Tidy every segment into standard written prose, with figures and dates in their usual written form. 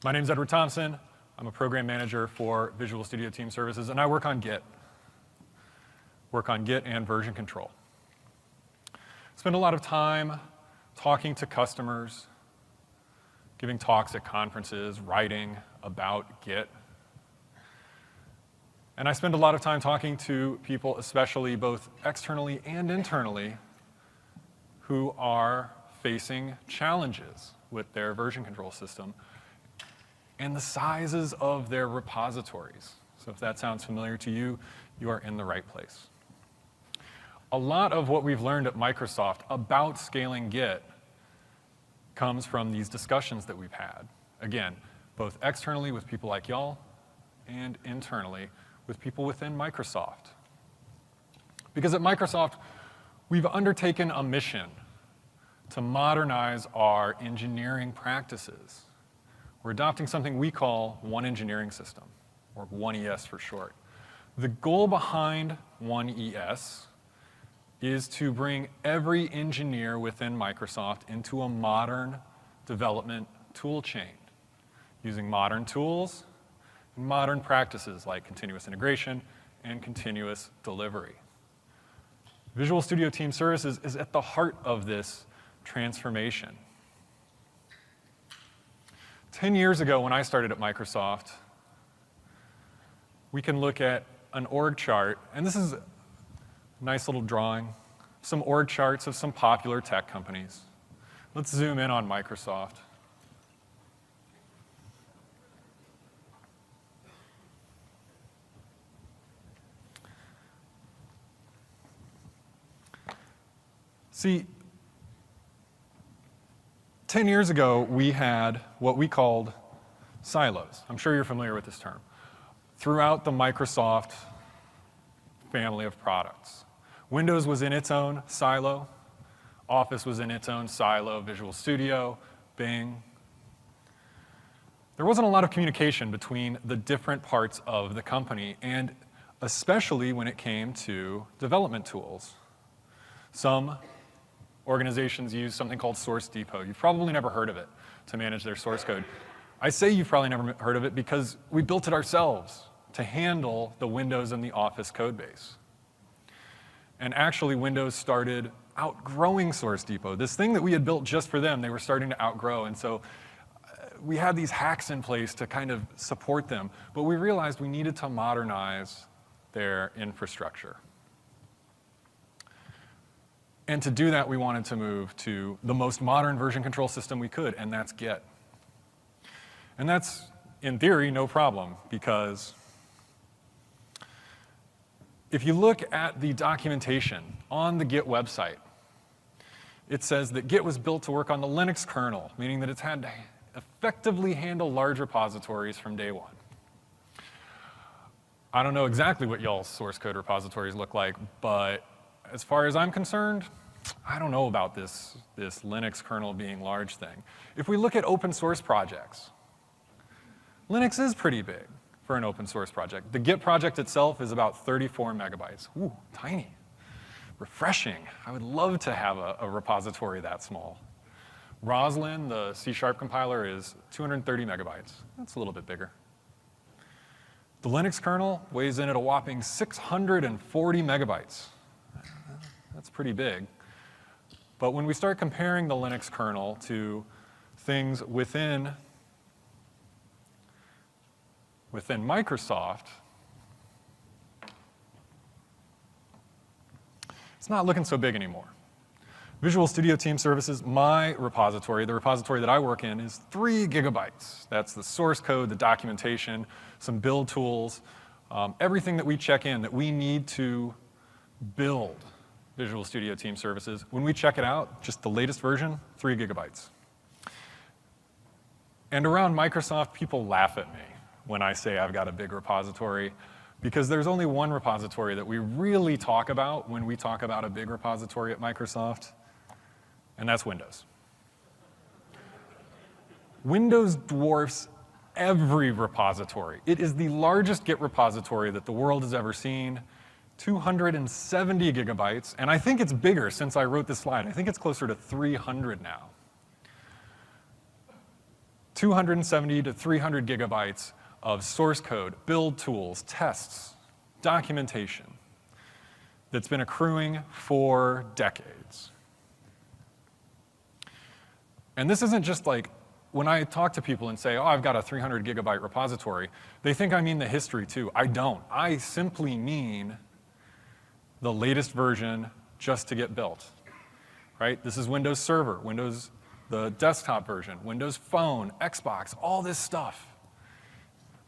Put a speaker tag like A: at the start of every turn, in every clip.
A: My name's Edward Thompson. I'm a program manager for Visual Studio Team Services, and I work on Git. Work on Git and version control. Spend a lot of time talking to customers, giving talks at conferences, writing about Git. And I spend a lot of time talking to people, especially both externally and internally, who are facing challenges with their version control system and the sizes of their repositories. So if that sounds familiar to you, you are in the right place. A lot of what we've learned at Microsoft about scaling Git comes from these discussions that we've had. Again, both externally with people like y'all and internally with people within Microsoft. Because at Microsoft, we've undertaken a mission to modernize our engineering practices. We're adopting something we call One Engineering System, or 1ES for short. The goal behind 1ES is to bring every engineer within Microsoft into a modern development tool chain, using modern tools and modern practices like continuous integration and continuous delivery. Visual Studio Team Services is at the heart of this transformation. 10 years ago, when I started at Microsoft, we can look at an org chart, and this is a nice little drawing, some org charts of some popular tech companies. Let's zoom in on Microsoft. See, 10 years ago, we had what we called silos. I'm sure you're familiar with this term. Throughout the Microsoft family of products. Windows was in its own silo. Office was in its own silo. Visual Studio, Bing. There wasn't a lot of communication between the different parts of the company, and especially when it came to development tools. Some organizations use something called Source Depot. You've probably never heard of it to manage their source code. I say you've probably never heard of it because we built it ourselves to handle the Windows and the Office code base. And actually, Windows started outgrowing Source Depot. This thing that we had built just for them, they were starting to outgrow. And so we had these hacks in place to kind of support them. But we realized we needed to modernize their infrastructure. And to do that, we wanted to move to the most modern version control system we could, and that's Git. And that's, in theory, no problem, because if you look at the documentation on the Git website, it says that Git was built to work on the Linux kernel, meaning that it's had to effectively handle large repositories from day one. I don't know exactly what y'all's source code repositories look like, but as far as I'm concerned, I don't know about this Linux kernel being large thing. If we look at open source projects, Linux is pretty big for an open source project. The Git project itself is about 34 megabytes. Ooh, tiny. Refreshing. I would love to have a repository that small. Roslyn, the C# compiler, is 230 megabytes. That's a little bit bigger. The Linux kernel weighs in at a whopping 640 megabytes. That's pretty big. But when we start comparing the Linux kernel to things within Microsoft, it's not looking so big anymore. Visual Studio Team Services, my repository, the repository that I work in, is 3 gigabytes. That's the source code, the documentation, some build tools, everything that we check in that we need to build Visual Studio Team Services. When we check it out, just the latest version, 3 gigabytes. And around Microsoft, people laugh at me when I say I've got a big repository, because there's only one repository that we really talk about when we talk about a big repository at Microsoft, and that's Windows. Windows dwarfs every repository. It is the largest Git repository that the world has ever seen. 270 gigabytes, and I think it's bigger since I wrote this slide. I think it's closer to 300 now. 270 to 300 gigabytes of source code, build tools, tests, documentation that's been accruing for decades. And this isn't just like, when I talk to people and say, oh, I've got a 300 gigabyte repository, they think I mean the history too. I don't. I simply mean the latest version just to get built, right? This is Windows Server, Windows, the desktop version, Windows Phone, Xbox, all this stuff.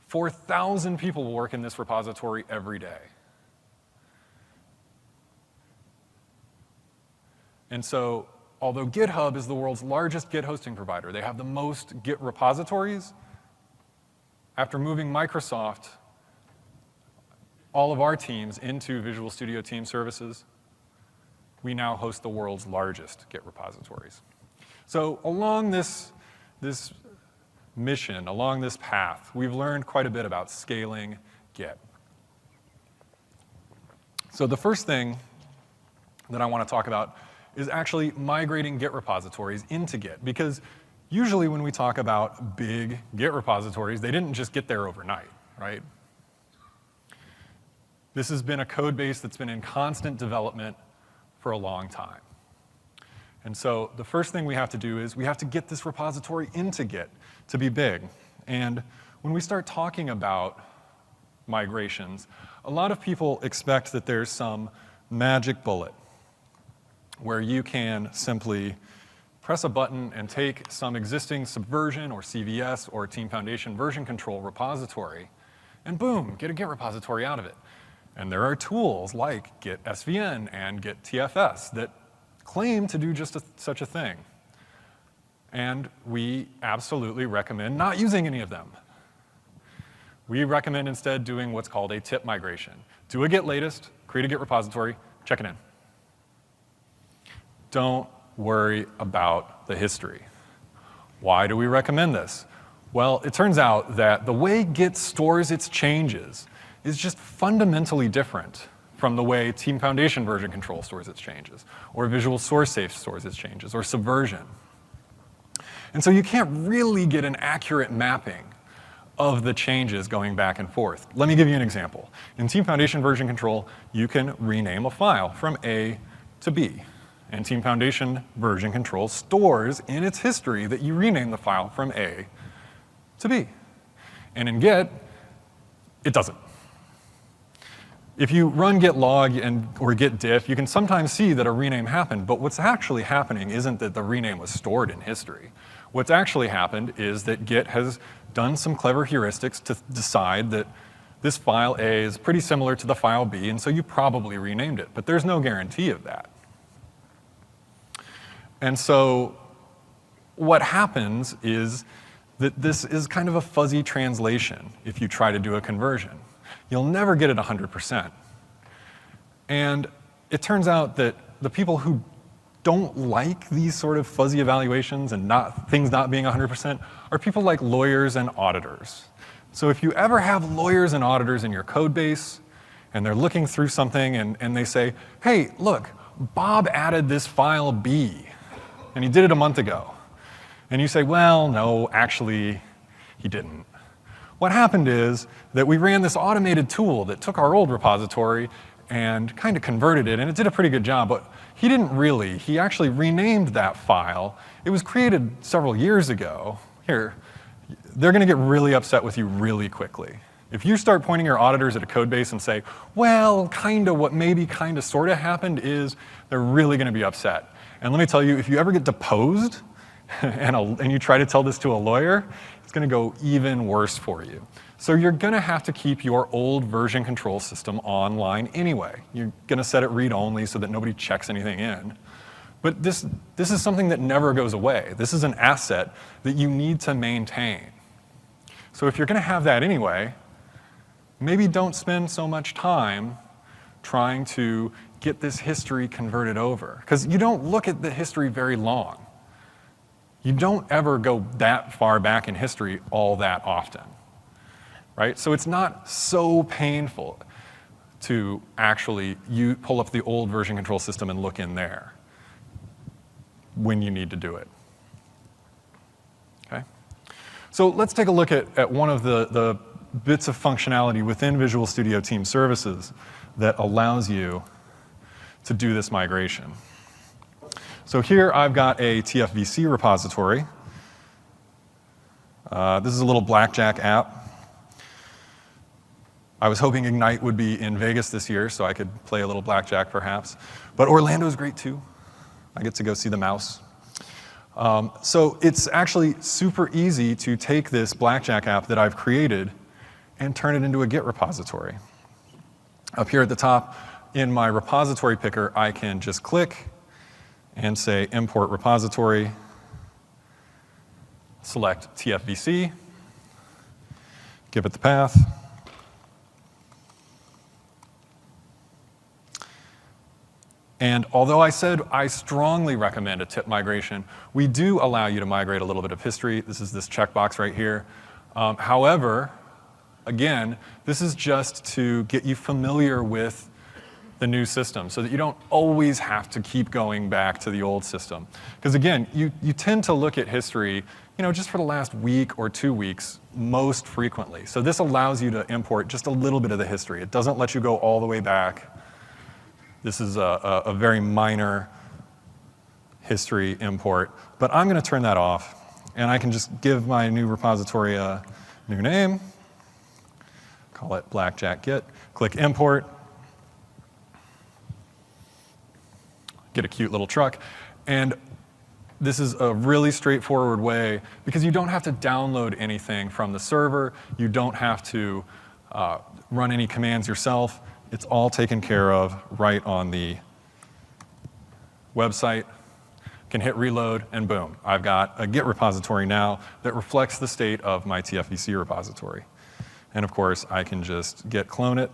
A: 4,000 people will work in this repository every day. And so, although GitHub is the world's largest Git hosting provider, they have the most Git repositories. After moving Microsoft, all of our teams into Visual Studio Team Services, we now host the world's largest Git repositories. So along this mission, along this path, we've learned quite a bit about scaling Git. So the first thing that I want to talk about is actually migrating Git repositories into Git, because usually when we talk about big Git repositories, they didn't just get there overnight, right? This has been a code base that's been in constant development for a long time. And so the first thing we have to do is we have to get this repository into Git to be big. And when we start talking about migrations, a lot of people expect that there's some magic bullet where you can simply press a button and take some existing Subversion or CVS or Team Foundation version control repository, and boom, get a Git repository out of it. And there are tools like Git SVN and Git TFS that claim to do just such a thing. And we absolutely recommend not using any of them. We recommend instead doing what's called a tip migration. Do a Git latest, create a Git repository, check it in. Don't worry about the history. Why do we recommend this? Well, it turns out that the way Git stores its changes is just fundamentally different from the way Team Foundation version control stores its changes, or Visual Source Safe stores its changes, or Subversion. And so you can't really get an accurate mapping of the changes going back and forth. Let me give you an example. In Team Foundation version control, you can rename a file from A to B. And Team Foundation version control stores in its history that you rename the file from A to B. And in Git, it doesn't. If you run git log or git diff, you can sometimes see that a rename happened, but what's actually happening isn't that the rename was stored in history. What's actually happened is that Git has done some clever heuristics to decide that this file A is pretty similar to the file B, and so you probably renamed it, but there's no guarantee of that. And so what happens is that this is kind of a fuzzy translation if you try to do a conversion. You'll never get it 100%. And it turns out that the people who don't like these sort of fuzzy evaluations and things not being 100% are people like lawyers and auditors. So if you ever have lawyers and auditors in your code base and they're looking through something and they say, hey, look, Bob added this file B, and he did it a month ago. And you say, well, no, actually, he didn't. What happened is that we ran this automated tool that took our old repository and kind of converted it, and it did a pretty good job, but he didn't really. He actually renamed that file. It was created several years ago. Here, they're going to get really upset with you really quickly. If you start pointing your auditors at a code base and say, well, kind of what maybe kind of sort of happened is, they're really going to be upset. And let me tell you, if you ever get deposed and you try to tell this to a lawyer, it's going to go even worse for you. So you're going to have to keep your old version control system online anyway. You're going to set it read-only so that nobody checks anything in. But this is something that never goes away. This is an asset that you need to maintain. So if you're going to have that anyway, maybe don't spend so much time trying to get this history converted over. Because you don't look at the history very long. You don't ever go that far back in history all that often, right? So it's not so painful to actually pull up the old version control system and look in there when you need to do it, okay? So let's take a look at one of the bits of functionality within Visual Studio Team Services that allows you to do this migration. So here I've got a TFVC repository. This is a little blackjack app. I was hoping Ignite would be in Vegas this year so I could play a little blackjack perhaps. But Orlando's great too. I get to go see the mouse. So it's actually super easy to take this blackjack app that I've created and turn it into a Git repository. Up here at the top in my repository picker, I can just click and say import repository, select TFVC, give it the path. And although I said I strongly recommend a tip migration, we do allow you to migrate a little bit of history. This is this checkbox right here. However, again, this is just to get you familiar with the new system so that you don't always have to keep going back to the old system. Because again, you tend to look at history, just for the last week or 2 weeks most frequently. So this allows you to import just a little bit of the history. It doesn't let you go all the way back. This is a very minor history import, but I'm going to turn that off, and I can just give my new repository a new name, call it Blackjack Git, click import, get a cute little truck, and this is a really straightforward way because you don't have to download anything from the server, you don't have to run any commands yourself. It's all taken care of right on the website. Can hit reload, and boom. I've got a Git repository now that reflects the state of my TFVC repository. And of course, I can just git clone it.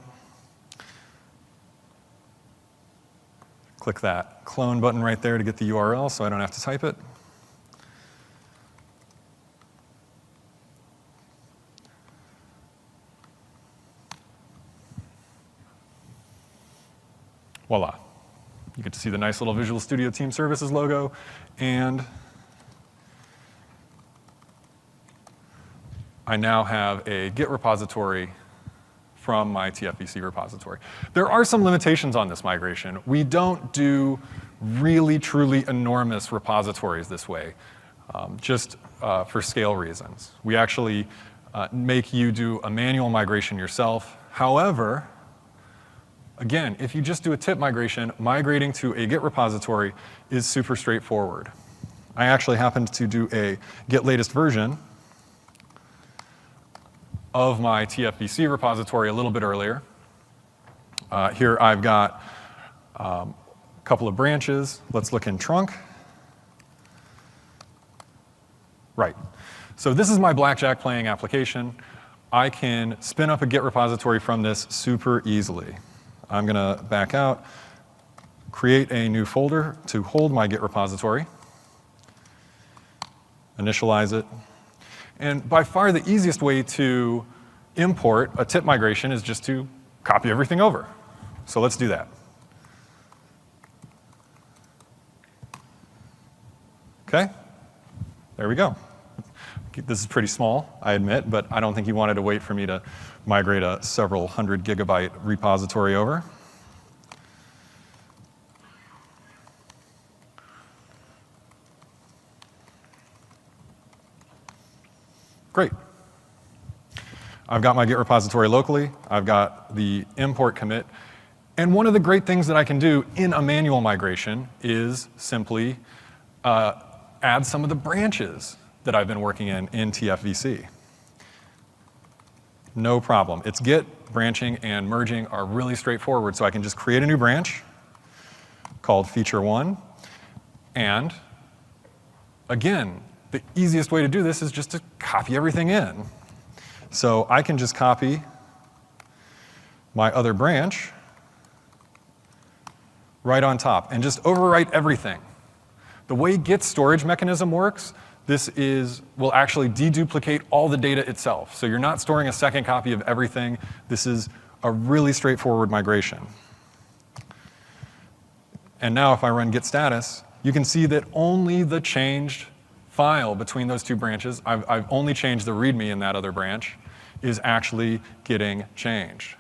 A: Click that clone button right there to get the URL so I don't have to type it. Voila. You get to see the nice little Visual Studio Team Services logo, and I now have a Git repository from my TFVC repository. There are some limitations on this migration. We don't do really, truly enormous repositories this way, just for scale reasons. We actually make you do a manual migration yourself. However, again, if you just do a tip migration, migrating to a Git repository is super straightforward. I actually happened to do a Git latest version of my TFVC repository a little bit earlier. Here I've got a couple of branches. Let's look in trunk. Right. So this is my blackjack playing application. I can spin up a Git repository from this super easily. I'm going to back out, create a new folder to hold my Git repository, initialize it. And by far the easiest way to import a tip migration is just to copy everything over. So let's do that. OK, there we go. This is pretty small, I admit, but I don't think you wanted to wait for me to migrate a several 100 gigabyte repository over. Great. I've got my Git repository locally. I've got the import commit. And one of the great things that I can do in a manual migration is simply add some of the branches that I've been working in TFVC. No problem. It's Git, branching, and merging are really straightforward. So I can just create a new branch called feature1. And again, the easiest way to do this is just to copy everything in. So I can just copy my other branch right on top and just overwrite everything. The way Git's storage mechanism works, this will actually deduplicate all the data itself. So you're not storing a second copy of everything. This is a really straightforward migration. And now if I run git status, you can see that only the changed file between those two branches, I've only changed the README in that other branch, is actually getting changed.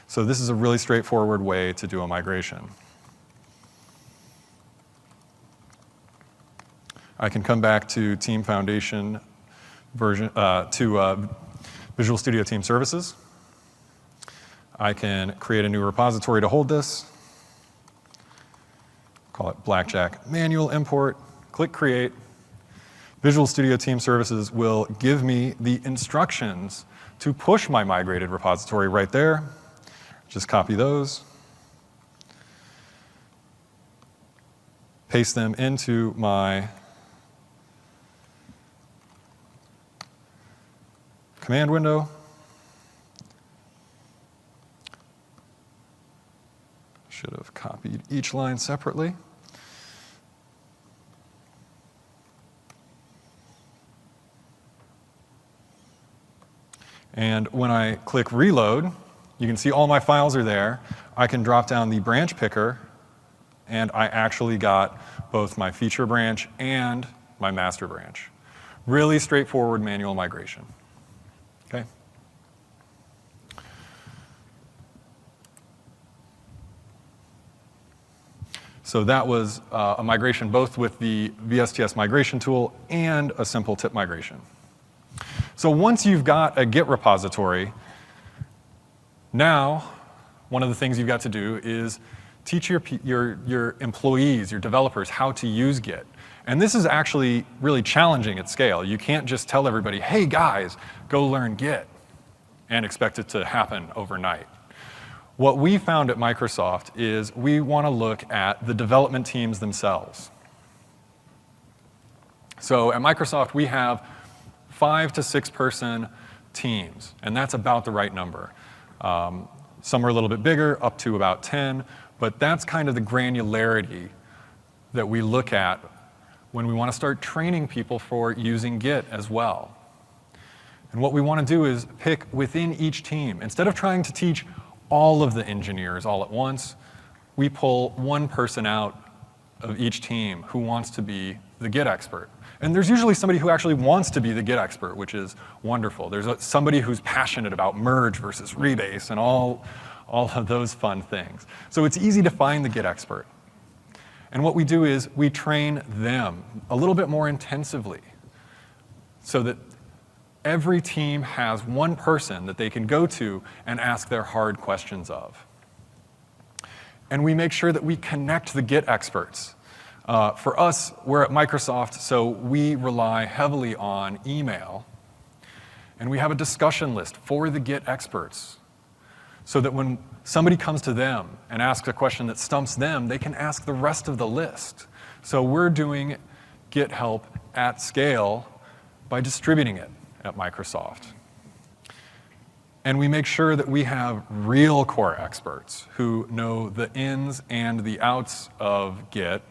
A: So this is a really straightforward way to do a migration. I can come back to Team Foundation version, to Visual Studio Team Services. I can create a new repository to hold this. Call it Blackjack Manual Import. Click Create. Visual Studio Team Services will give me the instructions to push my migrated repository right there. Just copy those. Paste them into my command window. Should have copied each line separately. And when I click reload, you can see all my files are there. I can drop down the branch picker, and I actually got both my feature branch and my master branch. Really straightforward manual migration. Okay? So that was a migration both with the VSTS migration tool and a simple tip migration. So once you've got a Git repository, now one of the things you've got to do is teach your employees, your developers, how to use Git. And this is actually really challenging at scale. You can't just tell everybody, hey guys, go learn Git, and expect it to happen overnight. What we found at Microsoft is we want to look at the development teams themselves. So at Microsoft, we have 5 to 6 person teams, and that's about the right number. Some are a little bit bigger, up to about 10, but that's kind of the granularity that we look at when we want to start training people for using Git as well. And what we want to do is pick within each team. Instead of trying to teach all of the engineers all at once, we pull one person out of each team who wants to be the Git expert. And there's usually somebody who actually wants to be the Git expert, which is wonderful. There's somebody who's passionate about merge versus rebase and all of those fun things. So it's easy to find the Git expert. And what we do is we train them a little bit more intensively so that every team has one person that they can go to and ask their hard questions of. And we make sure that we connect the Git experts. For us, we're at Microsoft, so we rely heavily on email. And we have a discussion list for the Git experts so that when somebody comes to them and asks a question that stumps them, they can ask the rest of the list. So we're doing Git help at scale by distributing it at Microsoft. And we make sure that we have real core experts who know the ins and the outs of Git,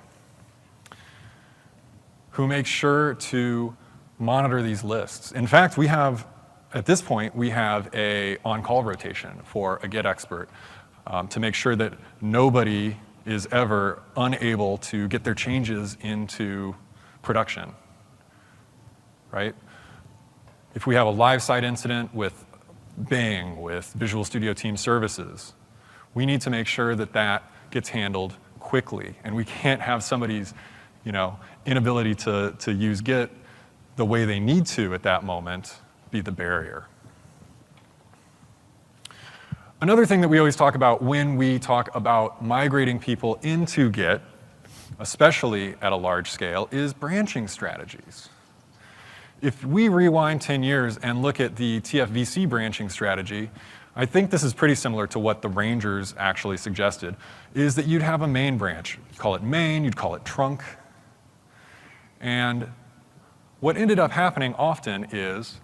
A: who make sure to monitor these lists. In fact, we have, at this point, we have a on-call rotation for a Git expert to make sure that nobody is ever unable to get their changes into production, right? If we have a live site incident with Bing, with Visual Studio Team Services, we need to make sure that that gets handled quickly. And we can't have somebody's inability to use Git the way they need to at that moment be the barrier. Another thing that we always talk about when we talk about migrating people into Git, especially at a large scale, is branching strategies. If we rewind 10 years and look at the TFVC branching strategy, I think this is pretty similar to what the Rangers actually suggested, is that you'd have a main branch. You'd call it main, you'd call it trunk. And what ended up happening often is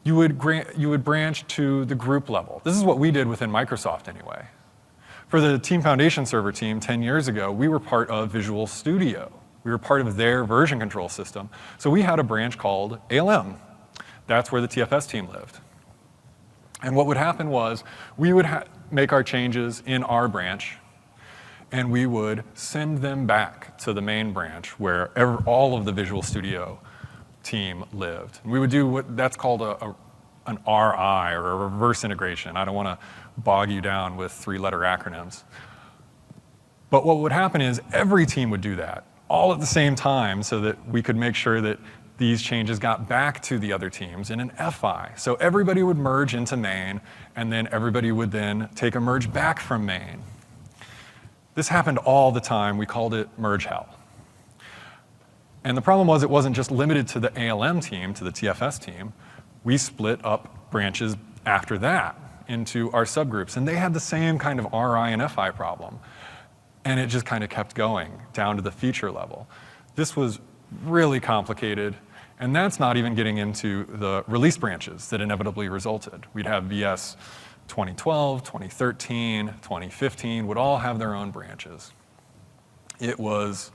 A: you would branch to the group level. This is what we did within Microsoft anyway. For the Team Foundation server team 10 years ago, we were part of Visual Studio. We were part of their version control system. So we had a branch called ALM. That's where the TFS team lived. And what would happen was we would make our changes in our branch, and we would send them back to the main branch where all of the Visual Studio team lived. And we would do what that's called an RI, or a reverse integration. I don't want to bog you down with three-letter acronyms. But what would happen is every team would do that all at the same time so that we could make sure that these changes got back to the other teams in an FI. So everybody would merge into main, and then everybody would then take a merge back from main. This happened all the time. We called it merge hell. And the problem was it wasn't just limited to the ALM team, to the TFS team. We split up branches after that into our subgroups, and they had the same kind of RI and FI problem. And it just kind of kept going down to the feature level. This was really complicated, and that's not even getting into the release branches that inevitably resulted. We'd have VS 2012, 2013, 2015 would all have their own branches. It was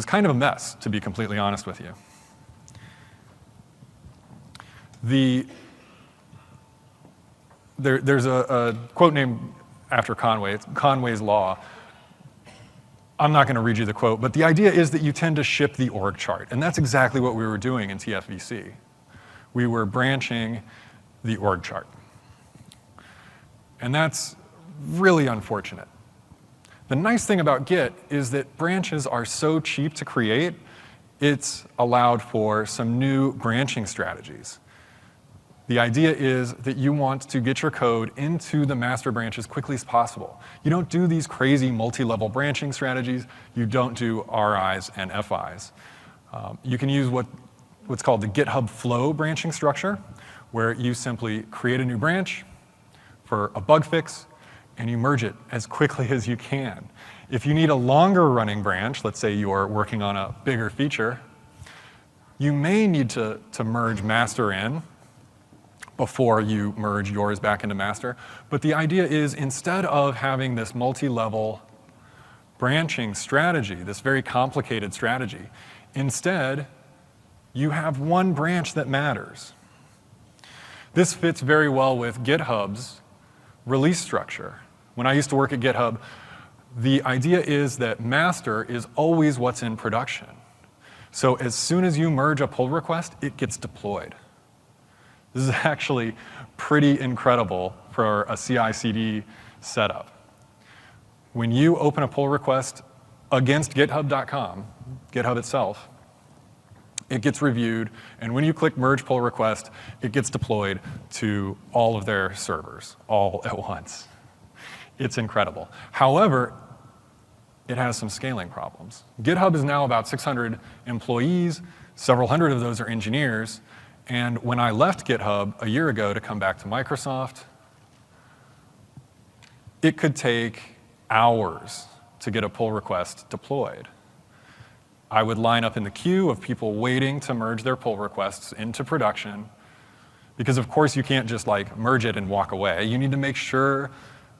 A: kind of a mess, to be completely honest with you. There's a quote named after Conway. It's Conway's Law. I'm not going to read you the quote, but the idea is that you tend to ship the org chart, and that's exactly what we were doing in TFVC. We were branching the org chart. And that's really unfortunate. The nice thing about Git is that branches are so cheap to create, it's allowed for some new branching strategies. The idea is that you want to get your code into the master branch as quickly as possible. You don't do these crazy multi-level branching strategies. You don't do RIs and FIs. You can use what's called the GitHub flow branching structure, where you simply create a new branch for a bug fix, and you merge it as quickly as you can. If you need a longer running branch, let's say you're working on a bigger feature, you may need to merge master in before you merge yours back into master. But the idea is, instead of having this multi-level branching strategy, this very complicated strategy, instead, you have one branch that matters. This fits very well with GitHub's release structure. When I used to work at GitHub, the idea is that master is always what's in production. So as soon as you merge a pull request, it gets deployed. This is actually pretty incredible for a CI/CD setup. When you open a pull request against github.com, GitHub itself, it gets reviewed, and when you click merge pull request, it gets deployed to all of their servers, all at once. It's incredible. However, it has some scaling problems. GitHub is now about 600 employees. Several hundred of those are engineers. And when I left GitHub a year ago to come back to Microsoft, it could take hours to get a pull request deployed. I would line up in the queue of people waiting to merge their pull requests into production, because of course you can't just like merge it and walk away. You need to make sure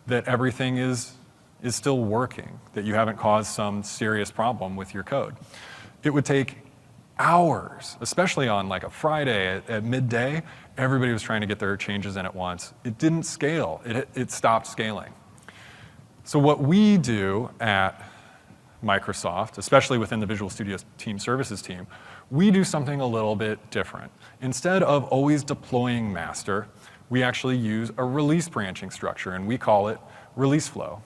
A: that everything is still working, that you haven't caused some serious problem with your code. It would take hours, especially on like a Friday at midday. Everybody was trying to get their changes in at once. It didn't scale. It stopped scaling. So what we do at Microsoft, especially within the Visual Studio Team Services team, we do something a little bit different. Instead of always deploying master, we actually use a release branching structure, and we call it release flow.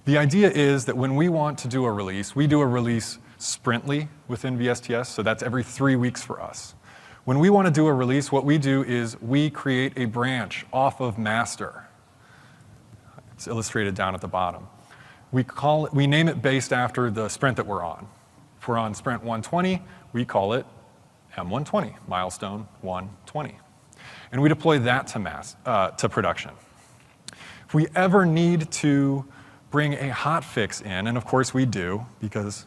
A: The idea is that when we want to do a release, we do a release sprintly within VSTS, so that's every 3 weeks for us. When we want to do a release, what we do is we create a branch off of master. It's illustrated down at the bottom. We name it based after the sprint that we're on. If we're on sprint 120, we call it M120, milestone 120. And we deploy that to production. If we ever need to bring a hot fix in, and of course we do, because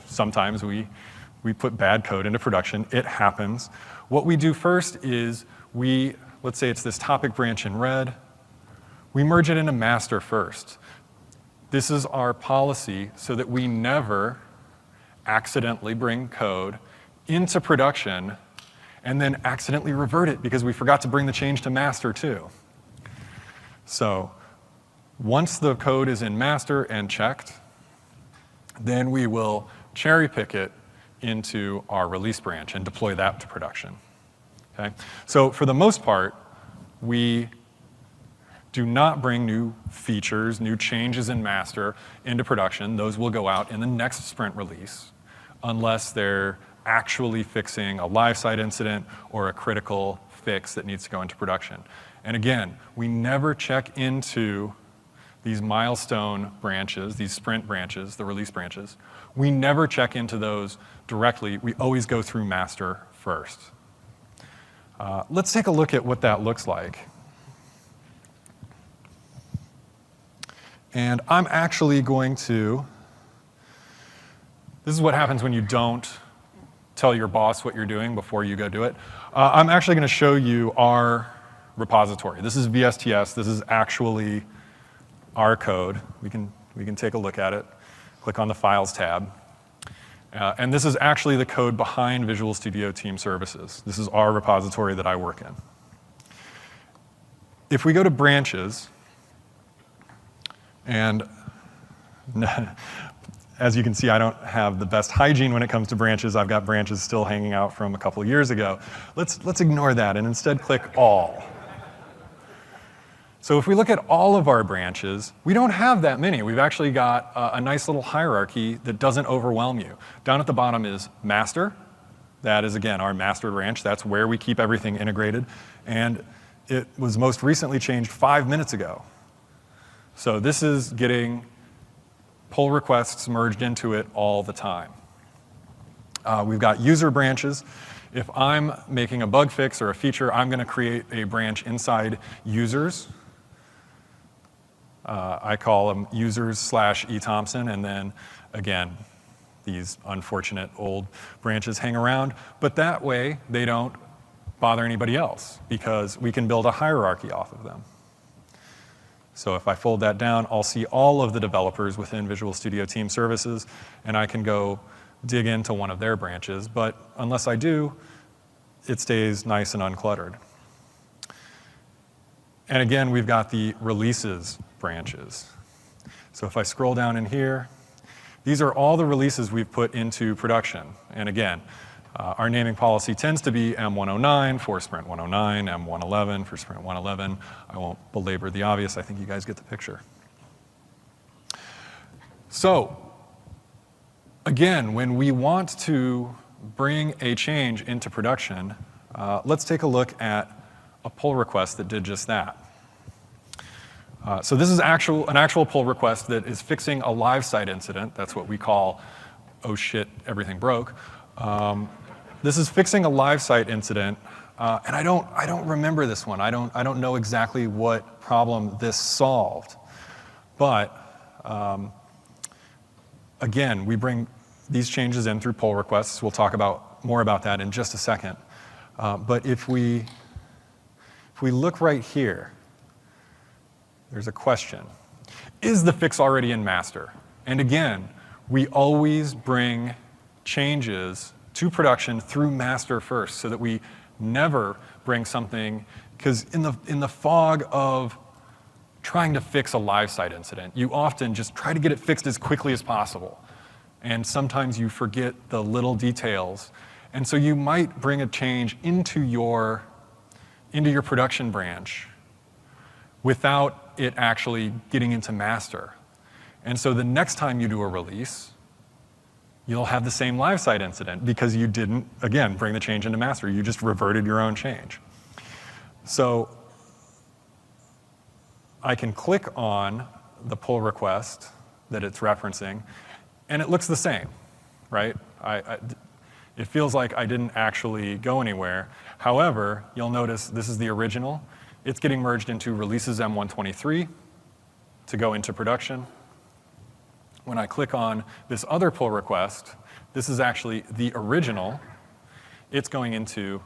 A: sometimes we put bad code into production, it happens. What we do first is let's say it's this topic branch in red, we merge it into master first. This is our policy so that we never accidentally bring code into production and then accidentally revert it because we forgot to bring the change to master too. So once the code is in master and checked, then we will cherry pick it into our release branch and deploy that to production. Okay? So for the most part, we do not bring new features, new changes in master into production. Those will go out in the next sprint release unless they're actually fixing a live site incident or a critical fix that needs to go into production. And again, we never check into these milestone branches, these sprint branches, the release branches. We never check into those directly. We always go through master first. Let's take a look at what that looks like. And I'm actually going to, this is what happens when you don't tell your boss what you're doing before you go do it. I'm actually going to show you our repository. This is VSTS. This is actually our code. We can take a look at it. Click on the Files tab. And this is actually the code behind Visual Studio Team Services. This is our repository that I work in. If we go to branches, and as you can see, I don't have the best hygiene when it comes to branches. I've got branches still hanging out from a couple years ago. Let's ignore that and instead click All. So if we look at all of our branches, we don't have that many. We've actually got a nice little hierarchy that doesn't overwhelm you. Down at the bottom is master. That is, again, our master branch. That's where we keep everything integrated. And it was most recently changed 5 minutes ago. So this is getting pull requests merged into it all the time. We've got user branches. If I'm making a bug fix or a feature, I'm going to create a branch inside users. I call them users/ethompson, and then, again, these unfortunate old branches hang around. But that way, they don't bother anybody else, because we can build a hierarchy off of them. So if I fold that down, I'll see all of the developers within Visual Studio Team Services, and I can go dig into one of their branches. But unless I do, it stays nice and uncluttered. And again, we've got the releases branches. So if I scroll down in here, these are all the releases we've put into production. And again, our naming policy tends to be M109 for Sprint 109, M111 for Sprint 111. I won't belabor the obvious. I think you guys get the picture. So again, when we want to bring a change into production, let's take a look at a pull request that did just that. So this is an actual pull request that is fixing a live site incident. That's what we call, oh shit, everything broke. This is fixing a live site incident, and I don't remember this one. I don't know exactly what problem this solved. But again, we bring these changes in through pull requests. We'll talk more about that in just a second. But if we look right here, there's a question. Is the fix already in master? And again, we always bring changes to production through master first, so that we never bring something, because in the fog of trying to fix a live site incident, you often just try to get it fixed as quickly as possible. And sometimes you forget the little details. And so you might bring a change into your production branch without it actually getting into master. And so the next time you do a release, you'll have the same live site incident because you didn't, again, bring the change into master. You just reverted your own change. So I can click on the pull request that it's referencing, and it looks the same, right? It feels like I didn't actually go anywhere. However, you'll notice this is the original. It's getting merged into releases M123 to go into production. When I click on this other pull request, this is actually the original. It's going into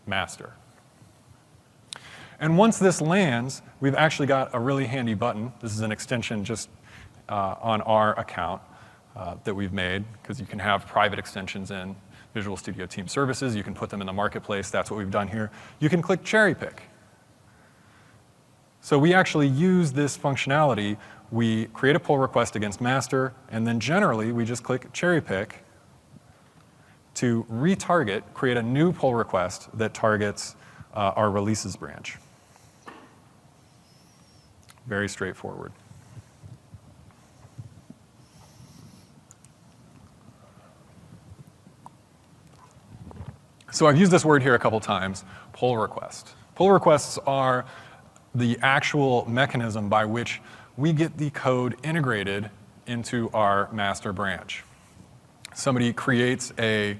A: master. And once this lands, we've actually got a really handy button. This is an extension just on our account that we've made, because you can have private extensions in Visual Studio Team Services. You can put them in the marketplace. That's what we've done here. You can click cherry pick. So we actually use this functionality. We create a pull request against master, and then generally we just click cherry pick to retarget, create a new pull request that targets our releases branch. Very straightforward. So I've used this word here a couple times, pull request. Pull requests are the actual mechanism by which we get the code integrated into our master branch. Somebody creates a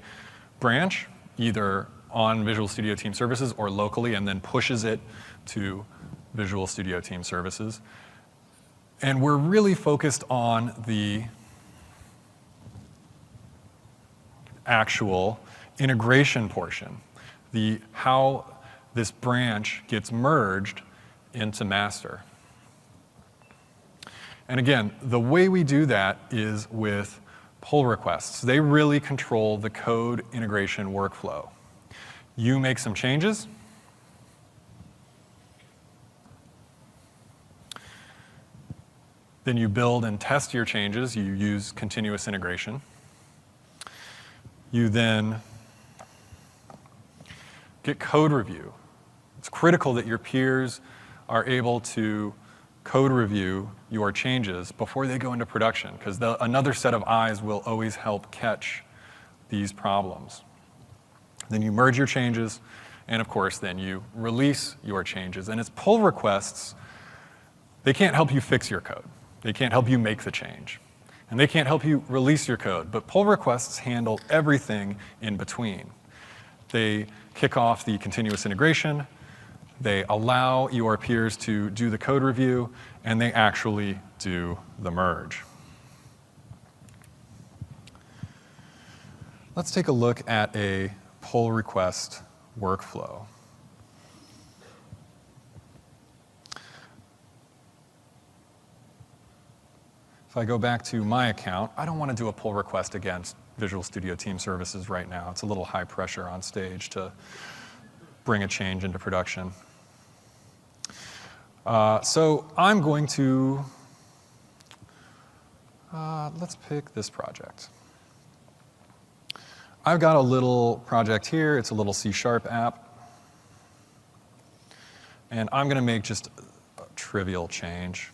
A: branch, either on Visual Studio Team Services or locally, and then pushes it to Visual Studio Team Services. And we're really focused on the actual integration portion, how this branch gets merged into master. And again, the way we do that is with pull requests. They really control the code integration workflow. You make some changes. Then you build and test your changes. You use continuous integration. You then get code review. It's critical that your peers are able to code review your changes before they go into production, because another set of eyes will always help catch these problems. Then you merge your changes, and of course, then you release your changes. And it's pull requests. They can't help you fix your code. They can't help you make the change. And they can't help you release your code. But pull requests handle everything in between. They kick off the continuous integration. They allow your peers to do the code review, and they actually do the merge. Let's take a look at a pull request workflow. If I go back to my account, I don't want to do a pull request against Visual Studio Team Services right now. It's a little high pressure on stage to bring a change into production. So I'm going to, let's pick this project. I've got a little project here. It's a little C# app. And I'm going to make just a trivial change.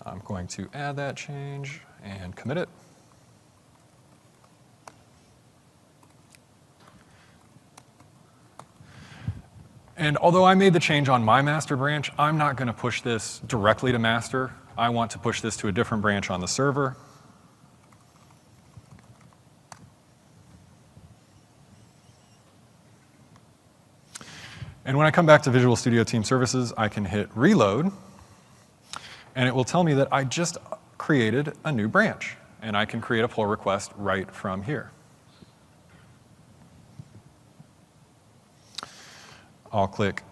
A: I'm going to add that change and commit it. And although I made the change on my master branch, I'm not going to push this directly to master. I want to push this to a different branch on the server. And when I come back to Visual Studio Team Services, I can hit reload. And it will tell me that I just created a new branch. And I can create a pull request right from here. I'll click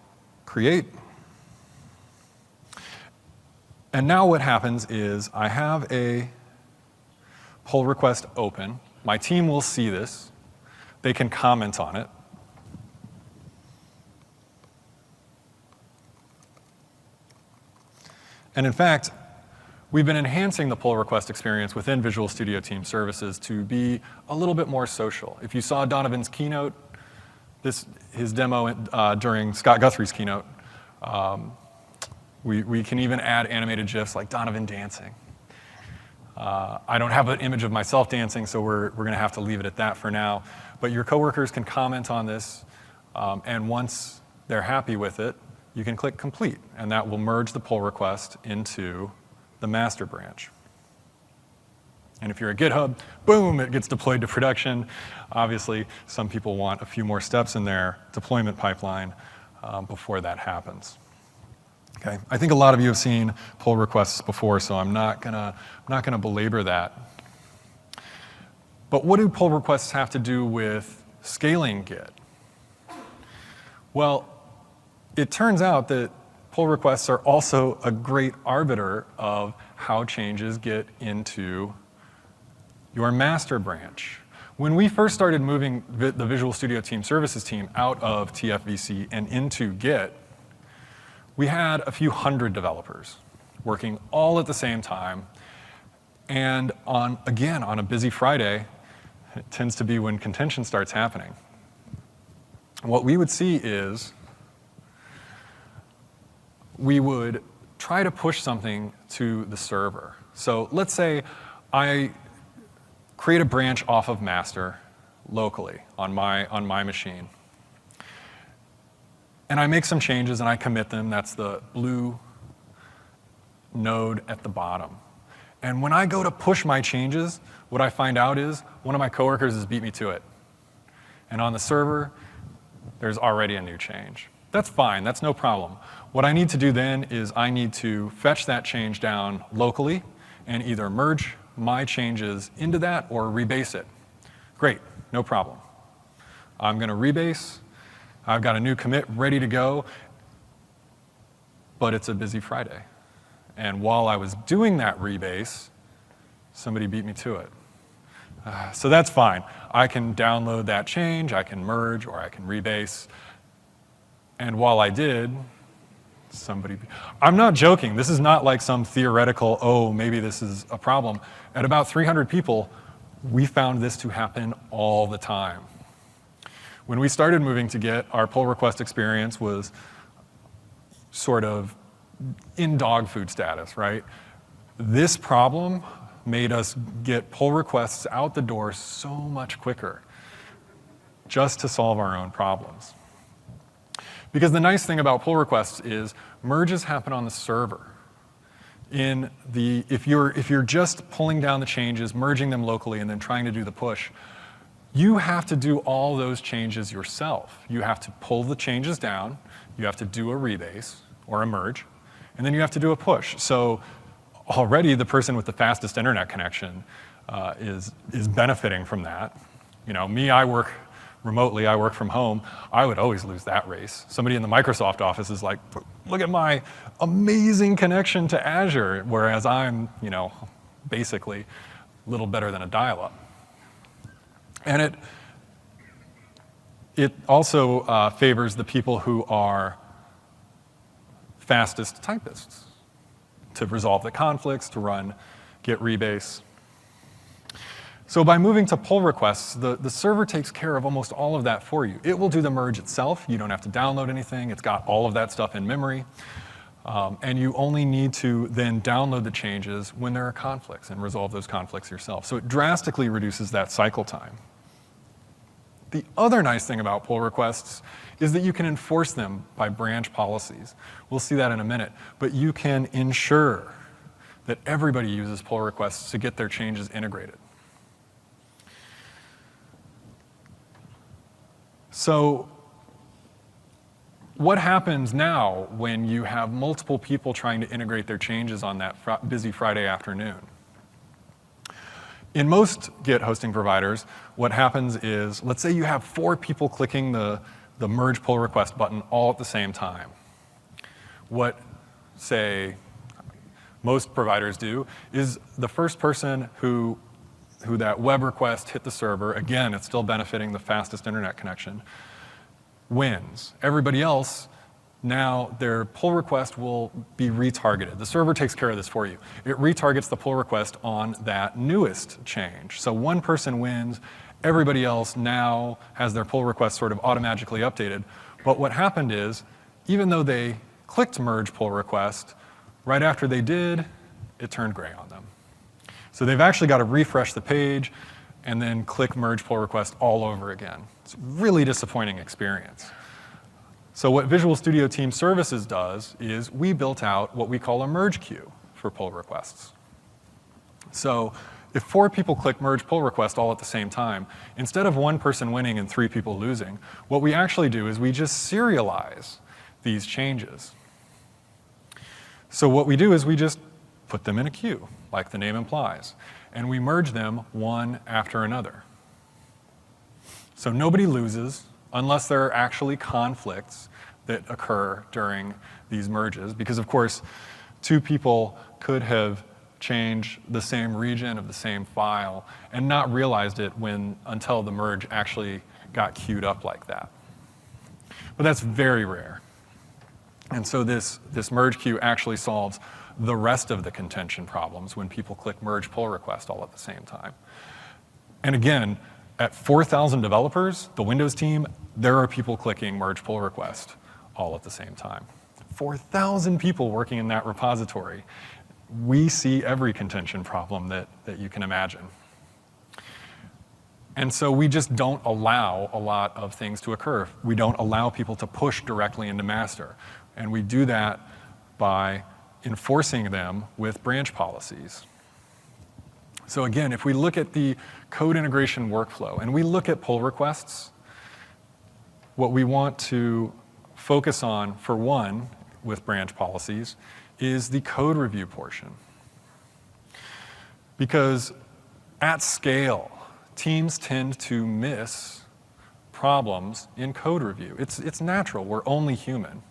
A: create. And now what happens is I have a pull request open. My team will see this. They can comment on it. And in fact, we've been enhancing the pull request experience within Visual Studio Team Services to be a little bit more social. If you saw Donovan's keynote, his demo during Scott Guthrie's keynote, we can even add animated GIFs like Donovan dancing. I don't have an image of myself dancing, so we're going to have to leave it at that for now. But your coworkers can comment on this, and once they're happy with it, you can click complete, and that will merge the pull request into the master branch. And if you're at GitHub, boom, it gets deployed to production. Obviously, some people want a few more steps in their deployment pipeline before that happens. Okay, I think a lot of you have seen pull requests before, so I'm not gonna belabor that. But what do pull requests have to do with scaling Git? Well, it turns out that pull requests are also a great arbiter of how changes get into your master branch. When we first started moving the Visual Studio Team Services team out of TFVC and into Git, we had a few hundred developers working all at the same time. And again, on a busy Friday, it tends to be when contention starts happening. What we would see is we would try to push something to the server. So let's say I create a branch off of master locally on my machine. And I make some changes and I commit them. That's the blue node at the bottom. And when I go to push my changes, what I find out is one of my coworkers has beat me to it. And on the server, there's already a new change. That's fine, that's no problem. What I need to do then is I need to fetch that change down locally and either merge my changes into that or rebase it. Great, no problem. I'm going to rebase. I've got a new commit ready to go, but it's a busy Friday. And while I was doing that rebase, somebody beat me to it. So that's fine. I can download that change, I can merge, or I can rebase. And while I did, I'm not joking. This is not like some theoretical, oh, maybe this is a problem. At about 300 people, we found this to happen all the time. When we started moving to Git, our pull request experience was sort of in dog food status, right? This problem made us get pull requests out the door so much quicker just to solve our own problems. Because the nice thing about pull requests is merges happen on the server. If you're just pulling down the changes, merging them locally, and then trying to do the push, you have to do all those changes yourself. You have to pull the changes down, you have to do a rebase or a merge, and then you have to do a push. So already the person with the fastest internet connection is benefiting from that. You know, me, I work remotely, I work from home. I would always lose that race. Somebody in the Microsoft office is like, look at my amazing connection to Azure, whereas I'm, you know, basically a little better than a dial-up. And it also favors the people who are fastest typists to resolve the conflicts, to run Git rebase. So by moving to pull requests, the server takes care of almost all of that for you. It will do the merge itself. You don't have to download anything. It's got all of that stuff in memory. And you only need to then download the changes when there are conflicts and resolve those conflicts yourself. So it drastically reduces that cycle time. The other nice thing about pull requests is that you can enforce them by branch policies. We'll see that in a minute. But you can ensure that everybody uses pull requests to get their changes integrated. So what happens now when you have multiple people trying to integrate their changes on that busy Friday afternoon? In most Git hosting providers, what happens is, let's say you have 4 people clicking the merge pull request button all at the same time. What, say, most providers do is the first person who that web request hit the server, again, it's still benefiting the fastest internet connection, wins. Everybody else, now their pull request will be retargeted. The server takes care of this for you. It retargets the pull request on that newest change. So one person wins, everybody else now has their pull request sort of automatically updated. But what happened is, even though they clicked merge pull request, right after they did, it turned gray on them. So they've actually got to refresh the page and then click merge pull request all over again. It's a really disappointing experience. So what Visual Studio Team Services does is we built out what we call a merge queue for pull requests. So if 4 people click merge pull request all at the same time, instead of 1 person winning and 3 people losing, what we actually do is we just serialize these changes. So what we do is we just put them in a queue, like the name implies, and we merge them one after another. So nobody loses unless there are actually conflicts that occur during these merges, because of course 2 people could have change the same region of the same file and not realized it until the merge actually got queued up like that. But that's very rare. And so this merge queue actually solves the rest of the contention problems when people click merge pull request all at the same time. And again, at 4,000 developers, the Windows team, there are people clicking merge pull request all at the same time. 4,000 people working in that repository. We see every contention problem that you can imagine. And so we just don't allow a lot of things to occur. We don't allow people to push directly into master. And we do that by enforcing them with branch policies. So again, if we look at the code integration workflow and we look at pull requests, what we want to focus on, for one, with branch policies, is the code review portion. Because at scale, teams tend to miss problems in code review. It's natural, we're only human.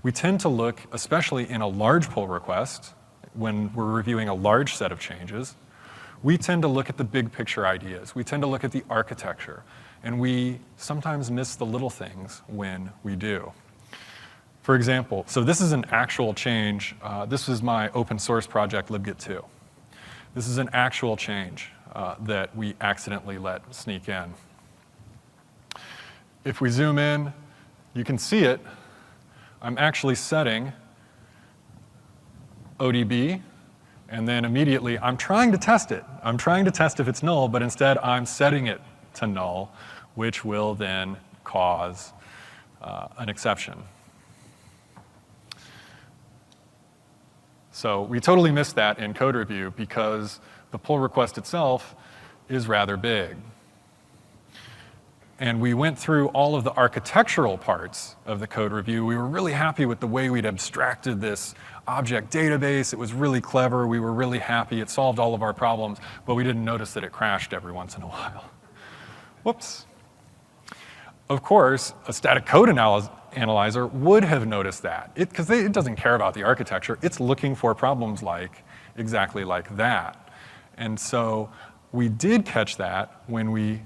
A: We tend to look, especially in a large pull request, when we're reviewing a large set of changes, we tend to look at the big picture ideas. We tend to look at the architecture, and we sometimes miss the little things when we do. For example, so this is an actual change. This is my open source project, libgit2. This is an actual change that we accidentally let sneak in. If we zoom in, you can see it. I'm actually setting ODB, and then immediately I'm trying to test it. I'm trying to test if it's null, but instead I'm setting it to null, which will then cause an exception. So we totally missed that in code review because the pull request itself is rather big. And we went through all of the architectural parts of the code review. We were really happy with the way we'd abstracted this object database. It was really clever. We were really happy. It solved all of our problems, but we didn't notice that it crashed every once in a while. Whoops. Of course, a static code analyzer would have noticed that, because it doesn't care about the architecture. It's looking for problems exactly like that. And so we did catch that when we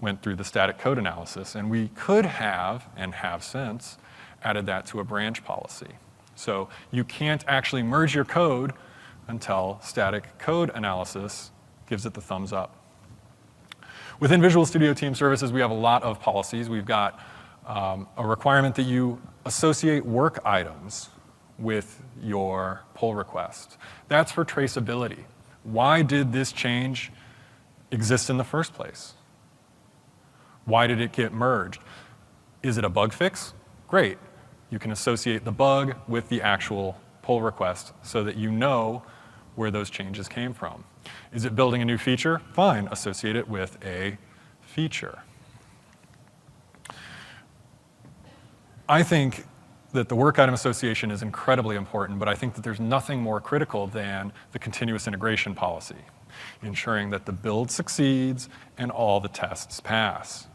A: went through the static code analysis, and we could have, and have since, added that to a branch policy. So you can't actually merge your code until static code analysis gives it the thumbs up. Within Visual Studio Team Services, we have a lot of policies. We've got a requirement that you associate work items with your pull request. That's for traceability. Why did this change exist in the first place? Why did it get merged? Is it a bug fix? Great. You can associate the bug with the actual pull request so that you know where those changes came from. Is it building a new feature? Fine, associate it with a feature. I think that the work item association is incredibly important, but I think that there's nothing more critical than the continuous integration policy, ensuring that the build succeeds and all the tests pass.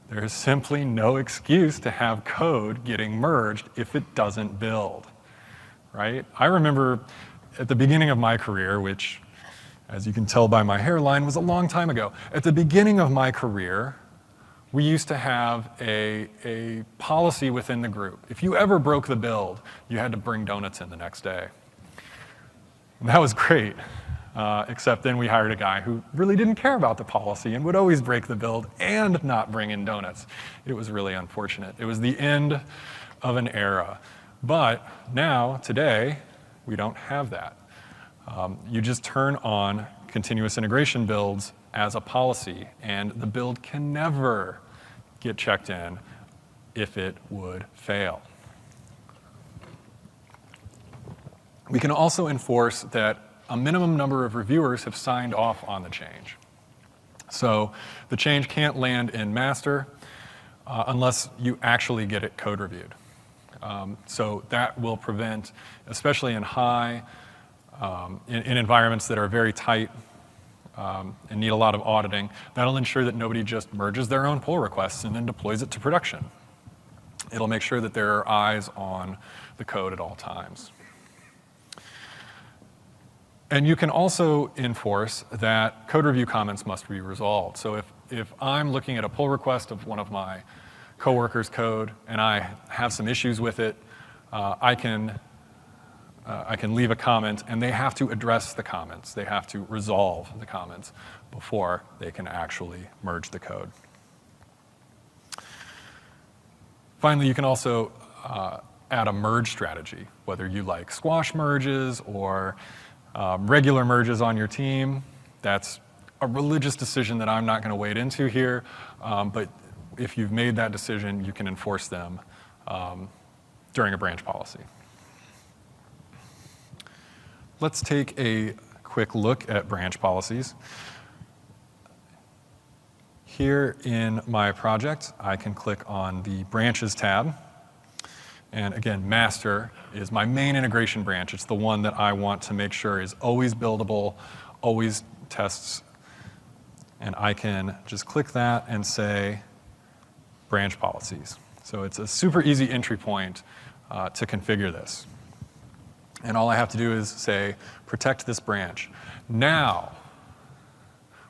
A: There is simply no excuse to have code getting merged if it doesn't build, right? I remember at the beginning of my career, which, as you can tell by my hairline, was a long time ago. At the beginning of my career, we used to have a policy within the group. If you ever broke the build, you had to bring donuts in the next day. And that was great. Except then we hired a guy who really didn't care about the policy and would always break the build and not bring in donuts. It was really unfortunate. It was the end of an era. But now, today, we don't have that. You just turn on continuous integration builds as a policy, and the build can never get checked in if it would fail. We can also enforce that a minimum number of reviewers have signed off on the change. So the change can't land in master unless you actually get it code reviewed. So that will prevent, especially in in environments that are very tight and need a lot of auditing, that'll ensure that nobody just merges their own pull requests and then deploys it to production. It'll make sure that there are eyes on the code at all times. And you can also enforce that code review comments must be resolved. So if I'm looking at a pull request of one of my coworkers' code and I have some issues with it, I can leave a comment, and they have to address the comments. They have to resolve the comments before they can actually merge the code. Finally, you can also add a merge strategy, whether you like squash merges or regular merges on your team. That's a religious decision that I'm not going to wade into here, but if you've made that decision, you can enforce them during a branch policy. Let's take a quick look at branch policies. Here in my project, I can click on the Branches tab. And again, master is my main integration branch. It's the one that I want to make sure is always buildable, always tests. And I can just click that and say branch policies. So it's a super easy entry point to configure this. And all I have to do is say, protect this branch. Now,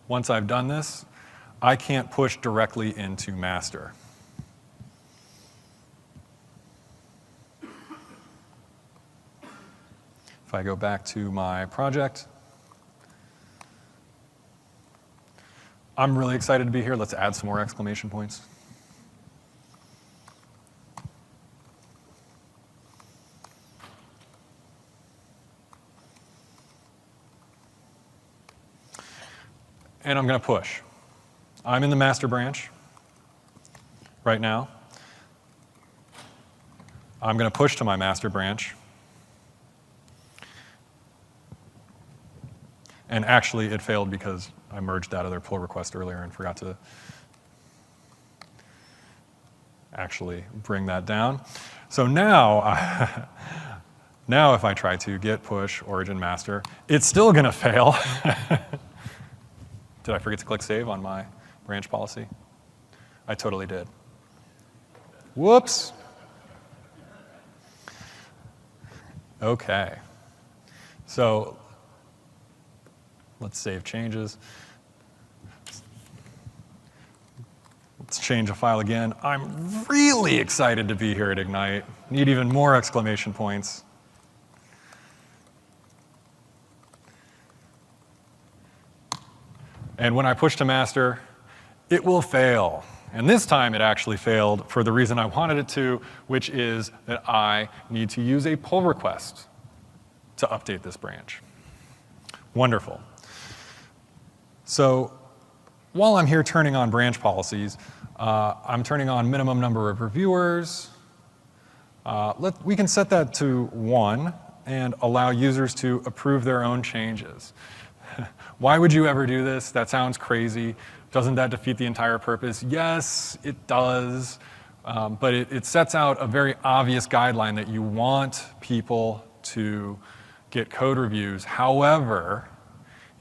A: once I've done this, I can't push directly into master. If I go back to my project, I'm really excited to be here. Let's add some more exclamation points. And I'm going to push. I'm in the master branch right now. I'm going to push to my master branch. And actually, it failed because I merged that other pull request earlier and forgot to actually bring that down. So now, now if I try to git push origin master, it's still going to fail. Did I forget to click save on my branch policy? I totally did. Whoops. OK. So let's save changes. Let's change a file again. I'm really excited to be here at Ignite. Need even more exclamation points. And when I push to master, it will fail. And this time it actually failed for the reason I wanted it to, which is that I need to use a pull request to update this branch. Wonderful. So while I'm here turning on branch policies, I'm turning on minimum number of reviewers. We can set that to 1 and allow users to approve their own changes. Why would you ever do this? That sounds crazy. Doesn't that defeat the entire purpose? Yes, it does. But it sets out a very obvious guideline that you want people to get code reviews. However,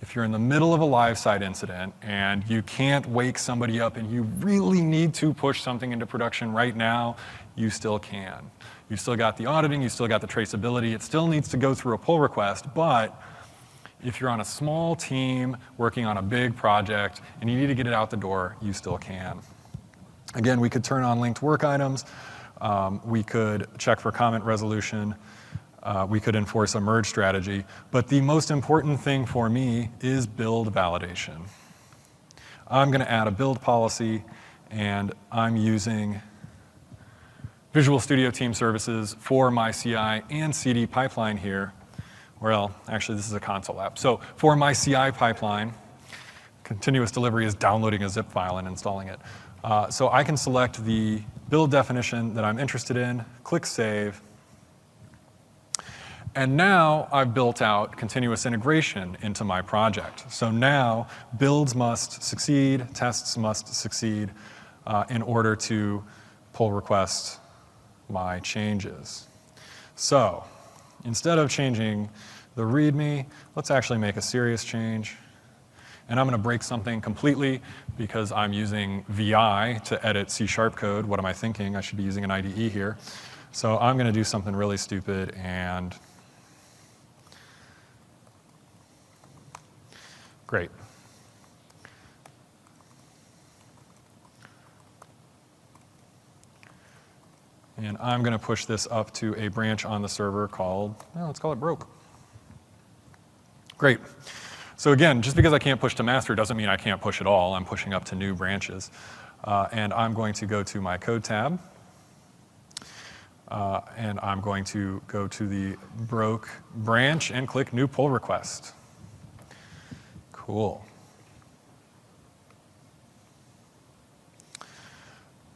A: if you're in the middle of a live site incident and you can't wake somebody up and you really need to push something into production right now, you still can. You still got the auditing, you still got the traceability. It still needs to go through a pull request, but if you're on a small team working on a big project and you need to get it out the door, you still can. Again, we could turn on linked work items. We could check for comment resolution. We could enforce a merge strategy. But the most important thing for me is build validation. I'm going to add a build policy, and I'm using Visual Studio Team Services for my CI and CD pipeline here. Well, actually, this is a console app. So for my CI pipeline, continuous delivery is downloading a zip file and installing it. So I can select the build definition that I'm interested in, click Save. And now I've built out continuous integration into my project. So now builds must succeed, tests must succeed in order to pull request my changes. So instead of changing the README, let's actually make a serious change. And I'm going to break something completely because I'm using VI to edit C# code. What am I thinking? I should be using an IDE here. So I'm going to do something really stupid and Great. And I'm going to push this up to a branch on the server called, well, let's call it broke. Great. So again, just because I can't push to master doesn't mean I can't push at all. I'm pushing up to new branches. And I'm going to go to my code tab. And I'm going to go to the broke branch and click new pull request. Cool.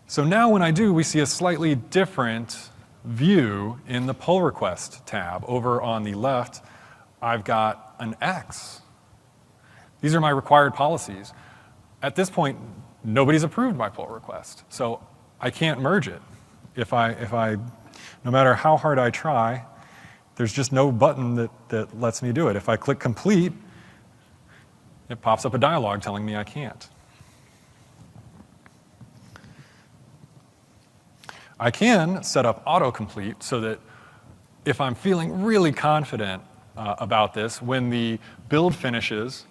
A: So now when I do, we see a slightly different view in the pull request tab. Over on the left, I've got an X. These are my required policies. At this point, nobody's approved my pull request, so I can't merge it. No matter how hard I try, there's just no button that lets me do it. If I click complete, it pops up a dialog telling me I can't. I can set up autocomplete so that if I'm feeling really confident about this, when the build finishes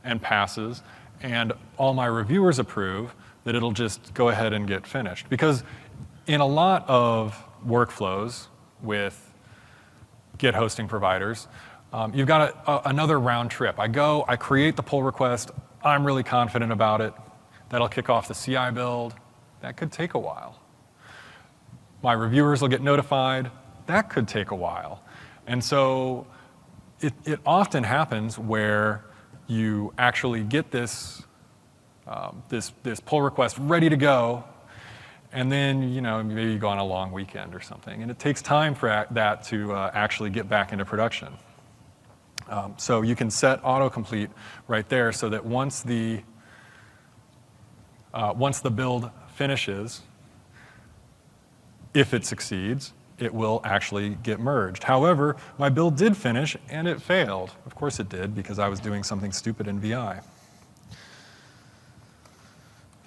A: and passes and all my reviewers approve, that it'll just go ahead and get finished. Because in a lot of workflows with Git hosting providers, you've got another round trip. I create the pull request, I'm really confident about it, that'll kick off the CI build. That could take a while. My reviewers will get notified. That could take a while. And so it often happens where you actually get this pull request ready to go, and then maybe you go on a long weekend or something. And it takes time for that to actually get back into production. So you can set autocomplete right there so that once the build finishes, if it succeeds, it will actually get merged. However, my build did finish and it failed. Of course it did, because I was doing something stupid in VI.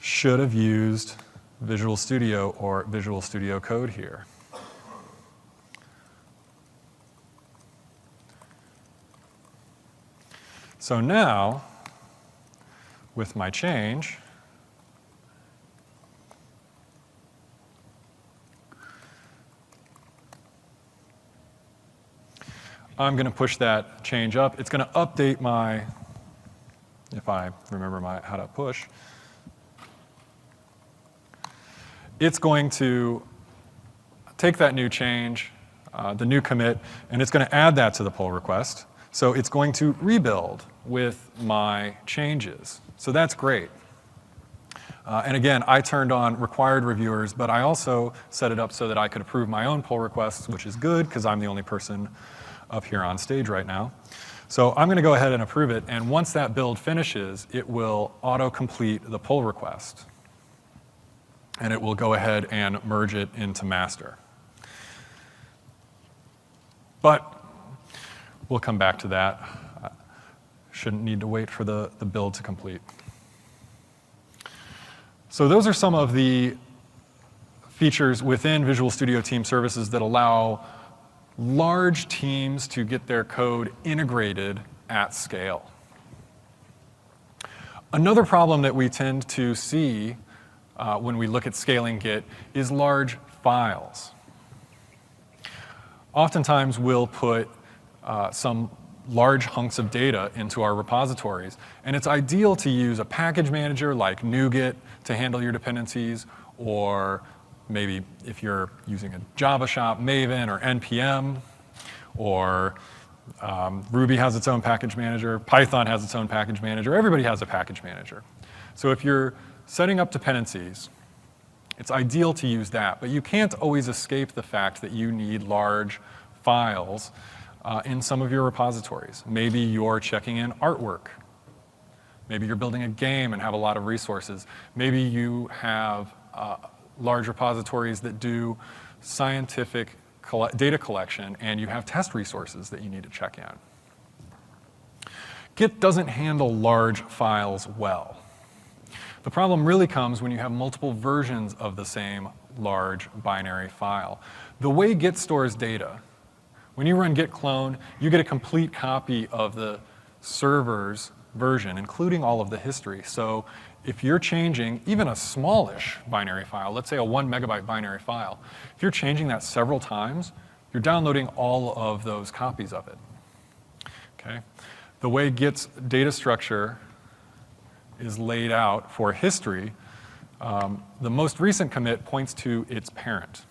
A: Should have used Visual Studio or Visual Studio Code here. So now, with my change, I'm going to push that change up. It's going to update my, if I remember how to push, it's going to take that new change, the new commit, and it's going to add that to the pull request. So it's going to rebuild with my changes. So that's great. And again, I turned on required reviewers, but I also set it up so that I could approve my own pull requests, which is good because I'm the only person up here on stage right now. So I'm going to go ahead and approve it, and once that build finishes, it will auto-complete the pull request. And it will go ahead and merge it into master. But we'll come back to that. Shouldn't need to wait for the build to complete. So those are some of the features within Visual Studio Team Services that allow large teams to get their code integrated at scale. Another problem that we tend to see when we look at scaling Git is large files. Oftentimes we'll put some large hunks of data into our repositories, and it's ideal to use a package manager like NuGet to handle your dependencies, or maybe if you're using a Java shop, Maven or NPM, or Ruby has its own package manager, Python has its own package manager, everybody has a package manager. So if you're setting up dependencies, it's ideal to use that, but you can't always escape the fact that you need large files in some of your repositories. Maybe you're checking in artwork. Maybe you're building a game and have a lot of resources. Maybe you have large repositories that do scientific data collection, and you have test resources that you need to check in. Git doesn't handle large files well. The problem really comes when you have multiple versions of the same large binary file. The way Git stores data, when you run git clone, you get a complete copy of the server's version, including all of the history. So if you're changing even a smallish binary file, let's say a 1 megabyte binary file, if you're changing that several times, you're downloading all of those copies of it. Okay? The way Git's data structure is laid out for history, the most recent commit points to its parent.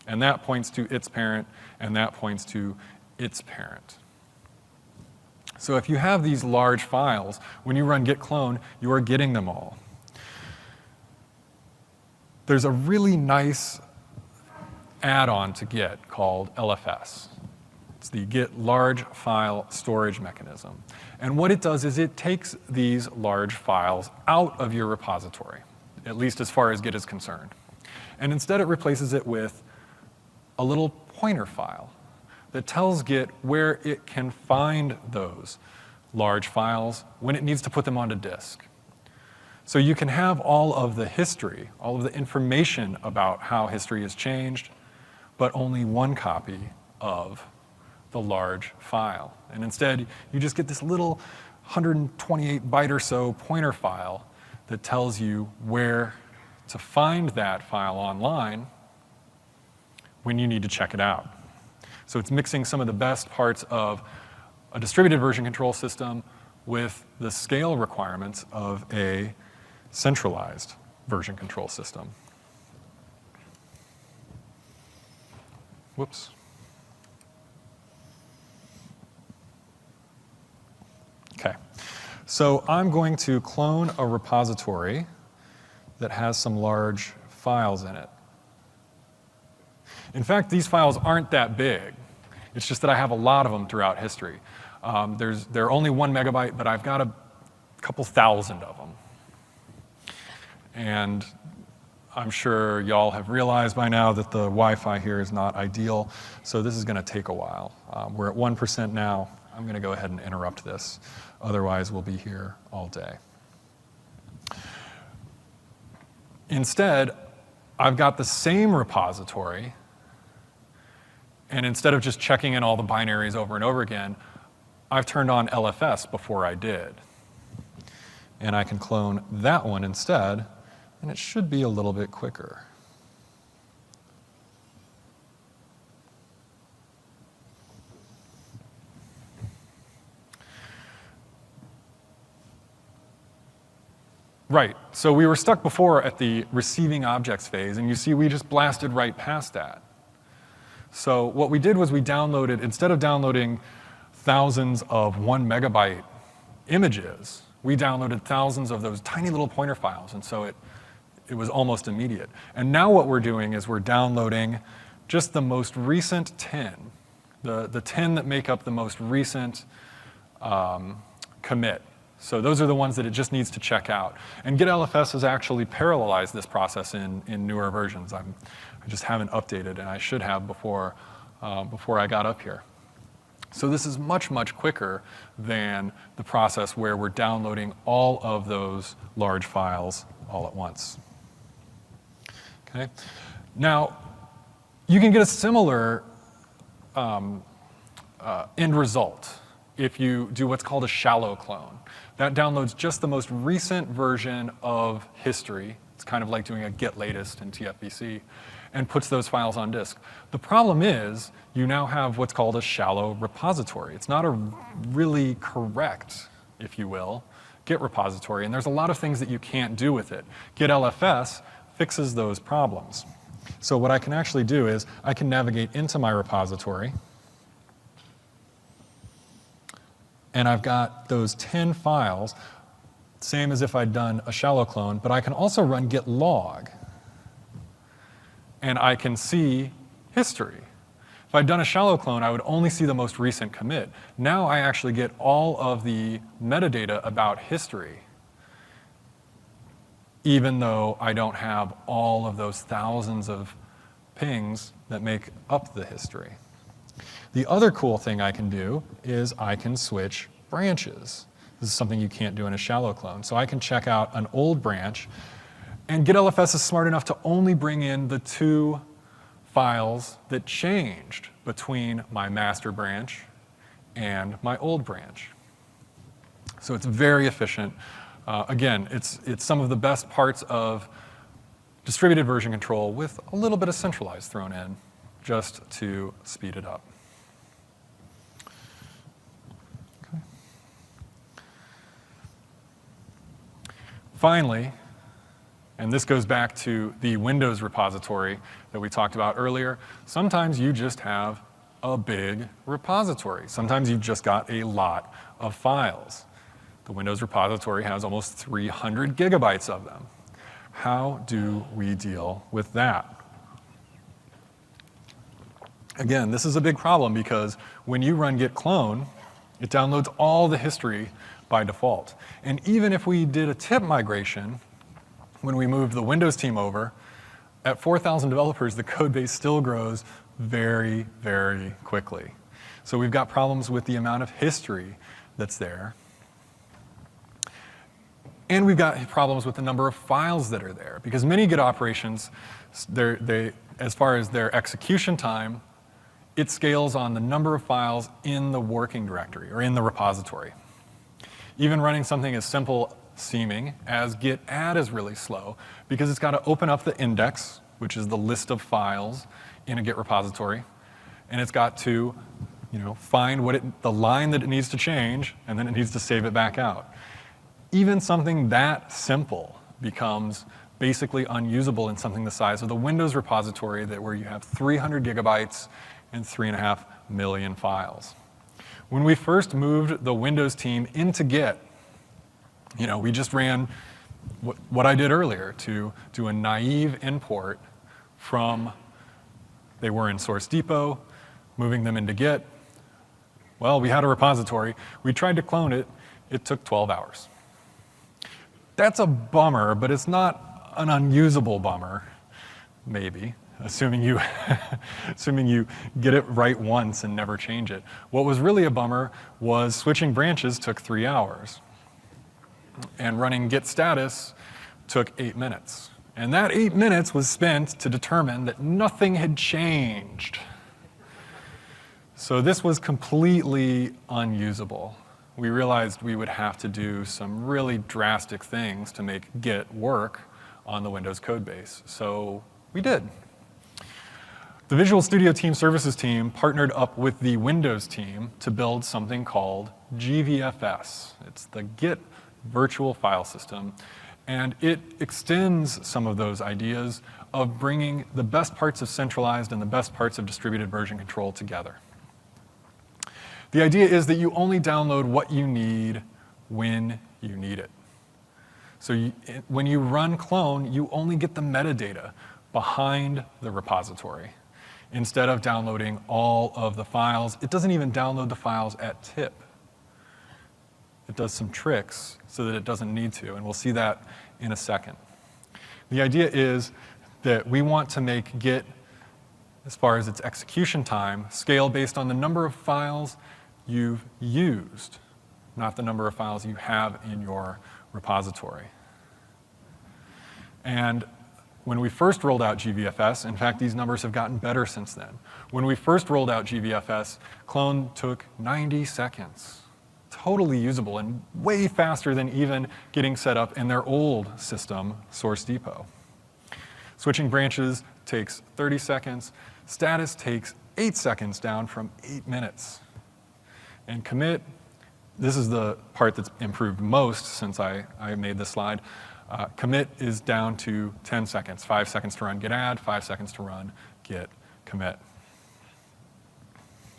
A: And that points to its parent, and that points to its parent. So if you have these large files, when you run git clone, you are getting them all. There's a really nice add-on to Git called LFS. It's the Git large file storage mechanism. And what it does is it takes these large files out of your repository, at least as far as Git is concerned. And instead it replaces it with a little pointer file that tells Git where it can find those large files when it needs to put them onto disk. So you can have all of the history, all of the information about how history has changed, but only one copy of the large file. And instead, you just get this little 128 byte or so pointer file that tells you where to find that file online when you need to check it out. So it's mixing some of the best parts of a distributed version control system with the scale requirements of a centralized version control system. Whoops. Okay, so I'm going to clone a repository that has some large files in it. In fact, these files aren't that big. It's just that I have a lot of them throughout history. They're only 1 megabyte, but I've got a couple thousand of them. And I'm sure y'all have realized by now that the Wi-Fi here is not ideal, so this is going to take a while. We're at 1% now. I'm going to go ahead and interrupt this. Otherwise, we'll be here all day. Instead, I've got the same repository, and instead of just checking in all the binaries over and over again, I've turned on LFS before I did. And I can clone that one instead, and it should be a little bit quicker. Right, so we were stuck before at the receiving objects phase, and you see we just blasted right past that. So what we did was we downloaded, instead of downloading thousands of 1 megabyte images, we downloaded thousands of those tiny little pointer files, and so it was almost immediate. And now what we're doing is we're downloading just the most recent 10, the 10 that make up the most recent commit. So those are the ones that it just needs to check out. And GitLFS has actually parallelized this process in newer versions. I just haven't updated, and I should have before I got up here. So this is much, much quicker than the process where we're downloading all of those large files all at once. Okay? Now, you can get a similar end result if you do what's called a shallow clone. That downloads just the most recent version of history. It's kind of like doing a git latest in TFVC, and puts those files on disk. The problem is you now have what's called a shallow repository. It's not a really correct, if you will, Git repository, and there's a lot of things that you can't do with it. GitLFS fixes those problems. So what I can actually do is I can navigate into my repository, and I've got those 10 files, same as if I'd done a shallow clone, but I can also run git log, and I can see history. If I'd done a shallow clone, I would only see the most recent commit. Now I actually get all of the metadata about history, even though I don't have all of those thousands of pings that make up the history. The other cool thing I can do is I can switch branches. This is something you can't do in a shallow clone. So I can check out an old branch, and GitLFS is smart enough to only bring in the 2 files that changed between my master branch and my old branch. So it's very efficient. Again, it's some of the best parts of distributed version control with a little bit of centralized thrown in just to speed it up. Okay. Finally, and this goes back to the Windows repository that we talked about earlier, sometimes you just have a big repository. Sometimes you've just got a lot of files. The Windows repository has almost 300 gigabytes of them. How do we deal with that? Again, this is a big problem because when you run git clone, it downloads all the history by default. And even if we did a tip migration, when we moved the Windows team over, at 4,000 developers, the code base still grows very, very quickly. So we've got problems with the amount of history that's there. And we've got problems with the number of files that are there, because many Git operations, as far as their execution time, it scales on the number of files in the working directory or in the repository. Even running something as simple seeming as git add is really slow because it's got to open up the index, which is the list of files in a Git repository, and it's got to find the line that it needs to change, and then it needs to save it back out. Even something that simple becomes basically unusable in something the size of the Windows repository where you have 300 gigabytes and 3.5 million files. When we first moved the Windows team into Git, we just ran what I did earlier to do a naive import from, they were in Source Depot, moving them into Git. Well, we had a repository. We tried to clone it. It took 12 hours. That's a bummer, but it's not an unusable bummer, maybe, assuming you get it right once and never change it. What was really a bummer was switching branches took 3 hours. And running git status took 8 minutes. And that 8 minutes was spent to determine that nothing had changed. So this was completely unusable. We realized we would have to do some really drastic things to make Git work on the Windows code base. So we did. The Visual Studio Team Services team partnered up with the Windows team to build something called GVFS. It's the Git Virtual File System. And it extends some of those ideas of bringing the best parts of centralized and the best parts of distributed version control together. The idea is that you only download what you need when you need it. So when you run clone, you only get the metadata behind the repository. Instead of downloading all of the files, it doesn't even download the files at tip. It does some tricks so that it doesn't need to, and we'll see that in a second. The idea is that we want to make Git, as far as its execution time, scale based on the number of files you've used, not the number of files you have in your repository. And when we first rolled out GVFS, in fact, these numbers have gotten better since then. When we first rolled out GVFS, clone took 90 seconds. Totally usable and way faster than even getting set up in their old system, Source Depot. Switching branches takes 30 seconds. Status takes 8 seconds, down from 8 minutes. And commit, this is the part that's improved most since I made this slide. Commit is down to 10 seconds, 5 seconds to run git add, 5 seconds to run git commit.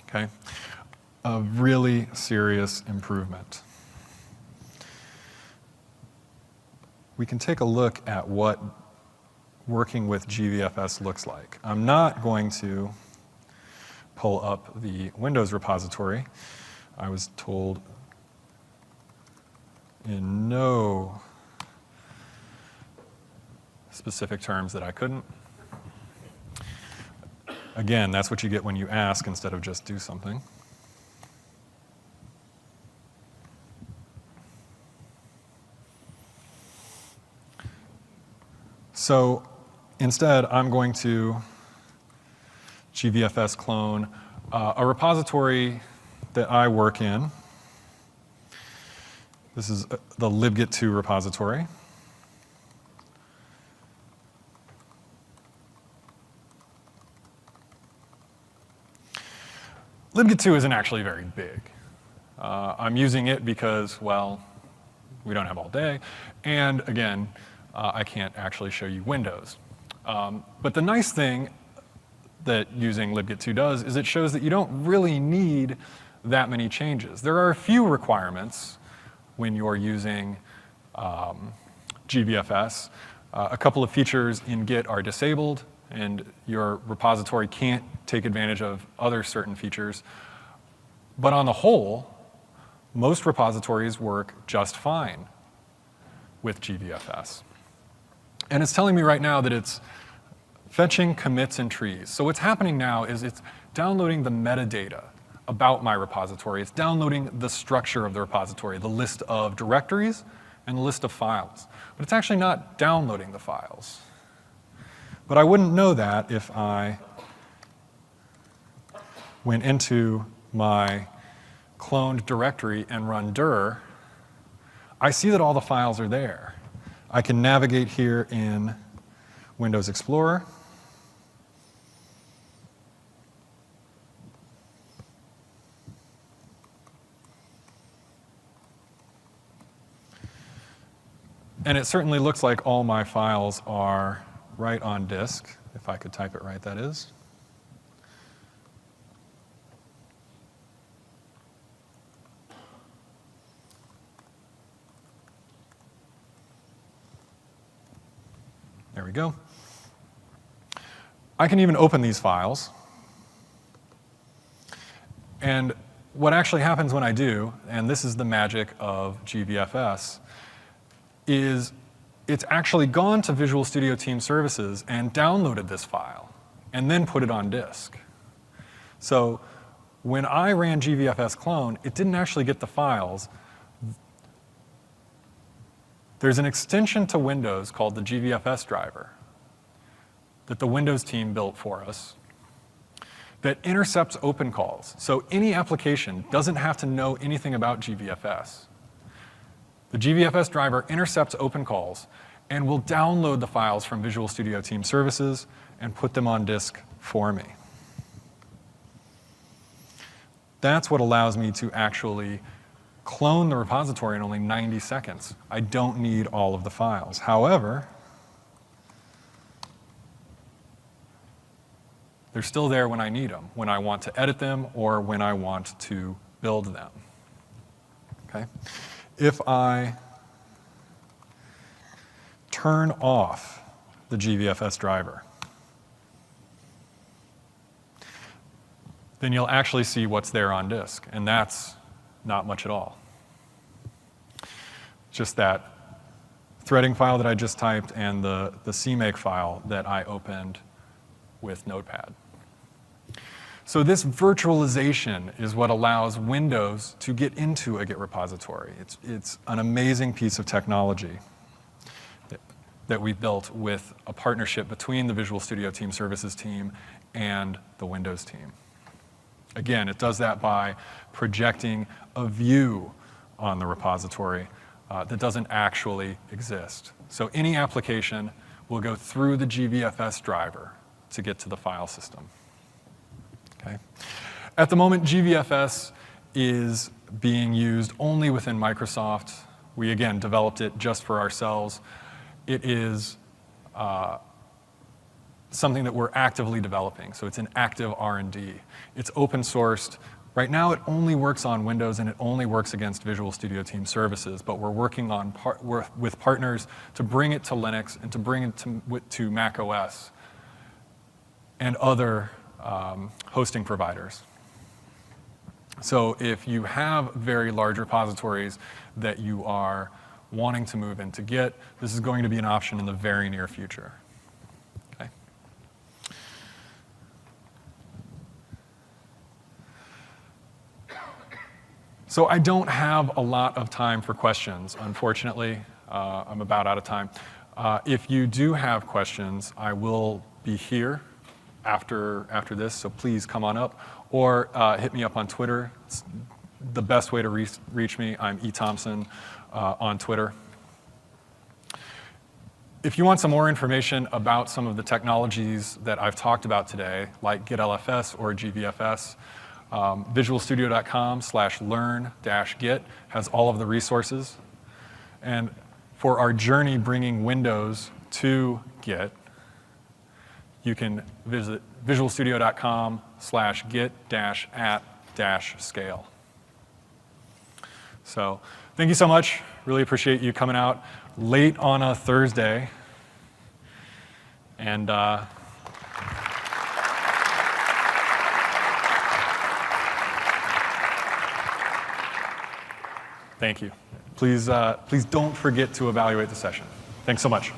A: Okay? A really serious improvement. We can take a look at what working with GVFS looks like. I'm not going to pull up the Windows repository. I was told in no specific terms that I couldn't. Again, that's what you get when you ask instead of just do something. So instead, I'm going to GVFS clone a repository that I work in This is the libgit2 repository. Libgit2 isn't actually very big. I'm using it because, well, we don't have all day. And again, I can't actually show you Windows. But the nice thing that using libgit2 does is it shows that you don't really need that many changes. There are a few requirements when you're using GVFS. A couple of features in Git are disabled, and your repository can't take advantage of other certain features. But on the whole, most repositories work just fine with GVFS. And it's telling me right now that it's fetching commits and trees. So what's happening now is it's downloading the metadata about my repository. It's downloading the structure of the repository, the list of directories and the list of files. But it's actually not downloading the files. But I wouldn't know that if I went into my cloned directory and run dir. I see that all the files are there. I can navigate here in Windows Explorer. And it certainly looks like all my files are right on disk, if I could type it right, that is. There we go. I can even open these files. And what actually happens when I do, and this is the magic of GVFS, is it's actually gone to Visual Studio Team Services and downloaded this file and then put it on disk. So when I ran GVFS clone, it didn't actually get the files. There's an extension to Windows called the GVFS driver that the Windows team built for us that intercepts open calls. So any application doesn't have to know anything about GVFS. The GVFS driver intercepts open calls and will download the files from Visual Studio Team Services and put them on disk for me. That's what allows me to actually clone the repository in only 90 seconds. I don't need all of the files. However, they're still there when I need them, when I want to edit them or when I want to build them. Okay? If I turn off the GVFS driver, then you'll actually see what's there on disk, and that's not much at all. Just that threading file that I just typed and the CMake file that I opened with Notepad. So this virtualization is what allows Windows to get into a Git repository. It's an amazing piece of technology that we built with a partnership between the Visual Studio Team Services team and the Windows team. Again, it does that by projecting a view on the repository that doesn't actually exist. So any application will go through the GVFS driver to get to the file system. Okay. At the moment, GVFS is being used only within Microsoft. We, again, developed it just for ourselves. It is something that we're actively developing, so it's an active R&D. It's open sourced. Right now, it only works on Windows, and it only works against Visual Studio Team Services, but we're working on with partners to bring it to Linux and to bring it to Mac OS and other hosting providers. So if you have very large repositories that you are wanting to move into Git, this is going to be an option in the very near future. Okay. So I don't have a lot of time for questions, unfortunately. I'm about out of time. If you do have questions, I will be here after this, so please come on up, or hit me up on Twitter. the best way to reach me. I'm eThompson on Twitter. If you want some more information about some of the technologies that I've talked about today, like GitLFS or GVFS, visualstudio.com/learn-git has all of the resources. And for our journey bringing Windows to Git, you can visit visualstudio.com/git-at-scale. So thank you so much. Really appreciate you coming out late on a Thursday. And thank you. Please don't forget to evaluate the session. Thanks so much.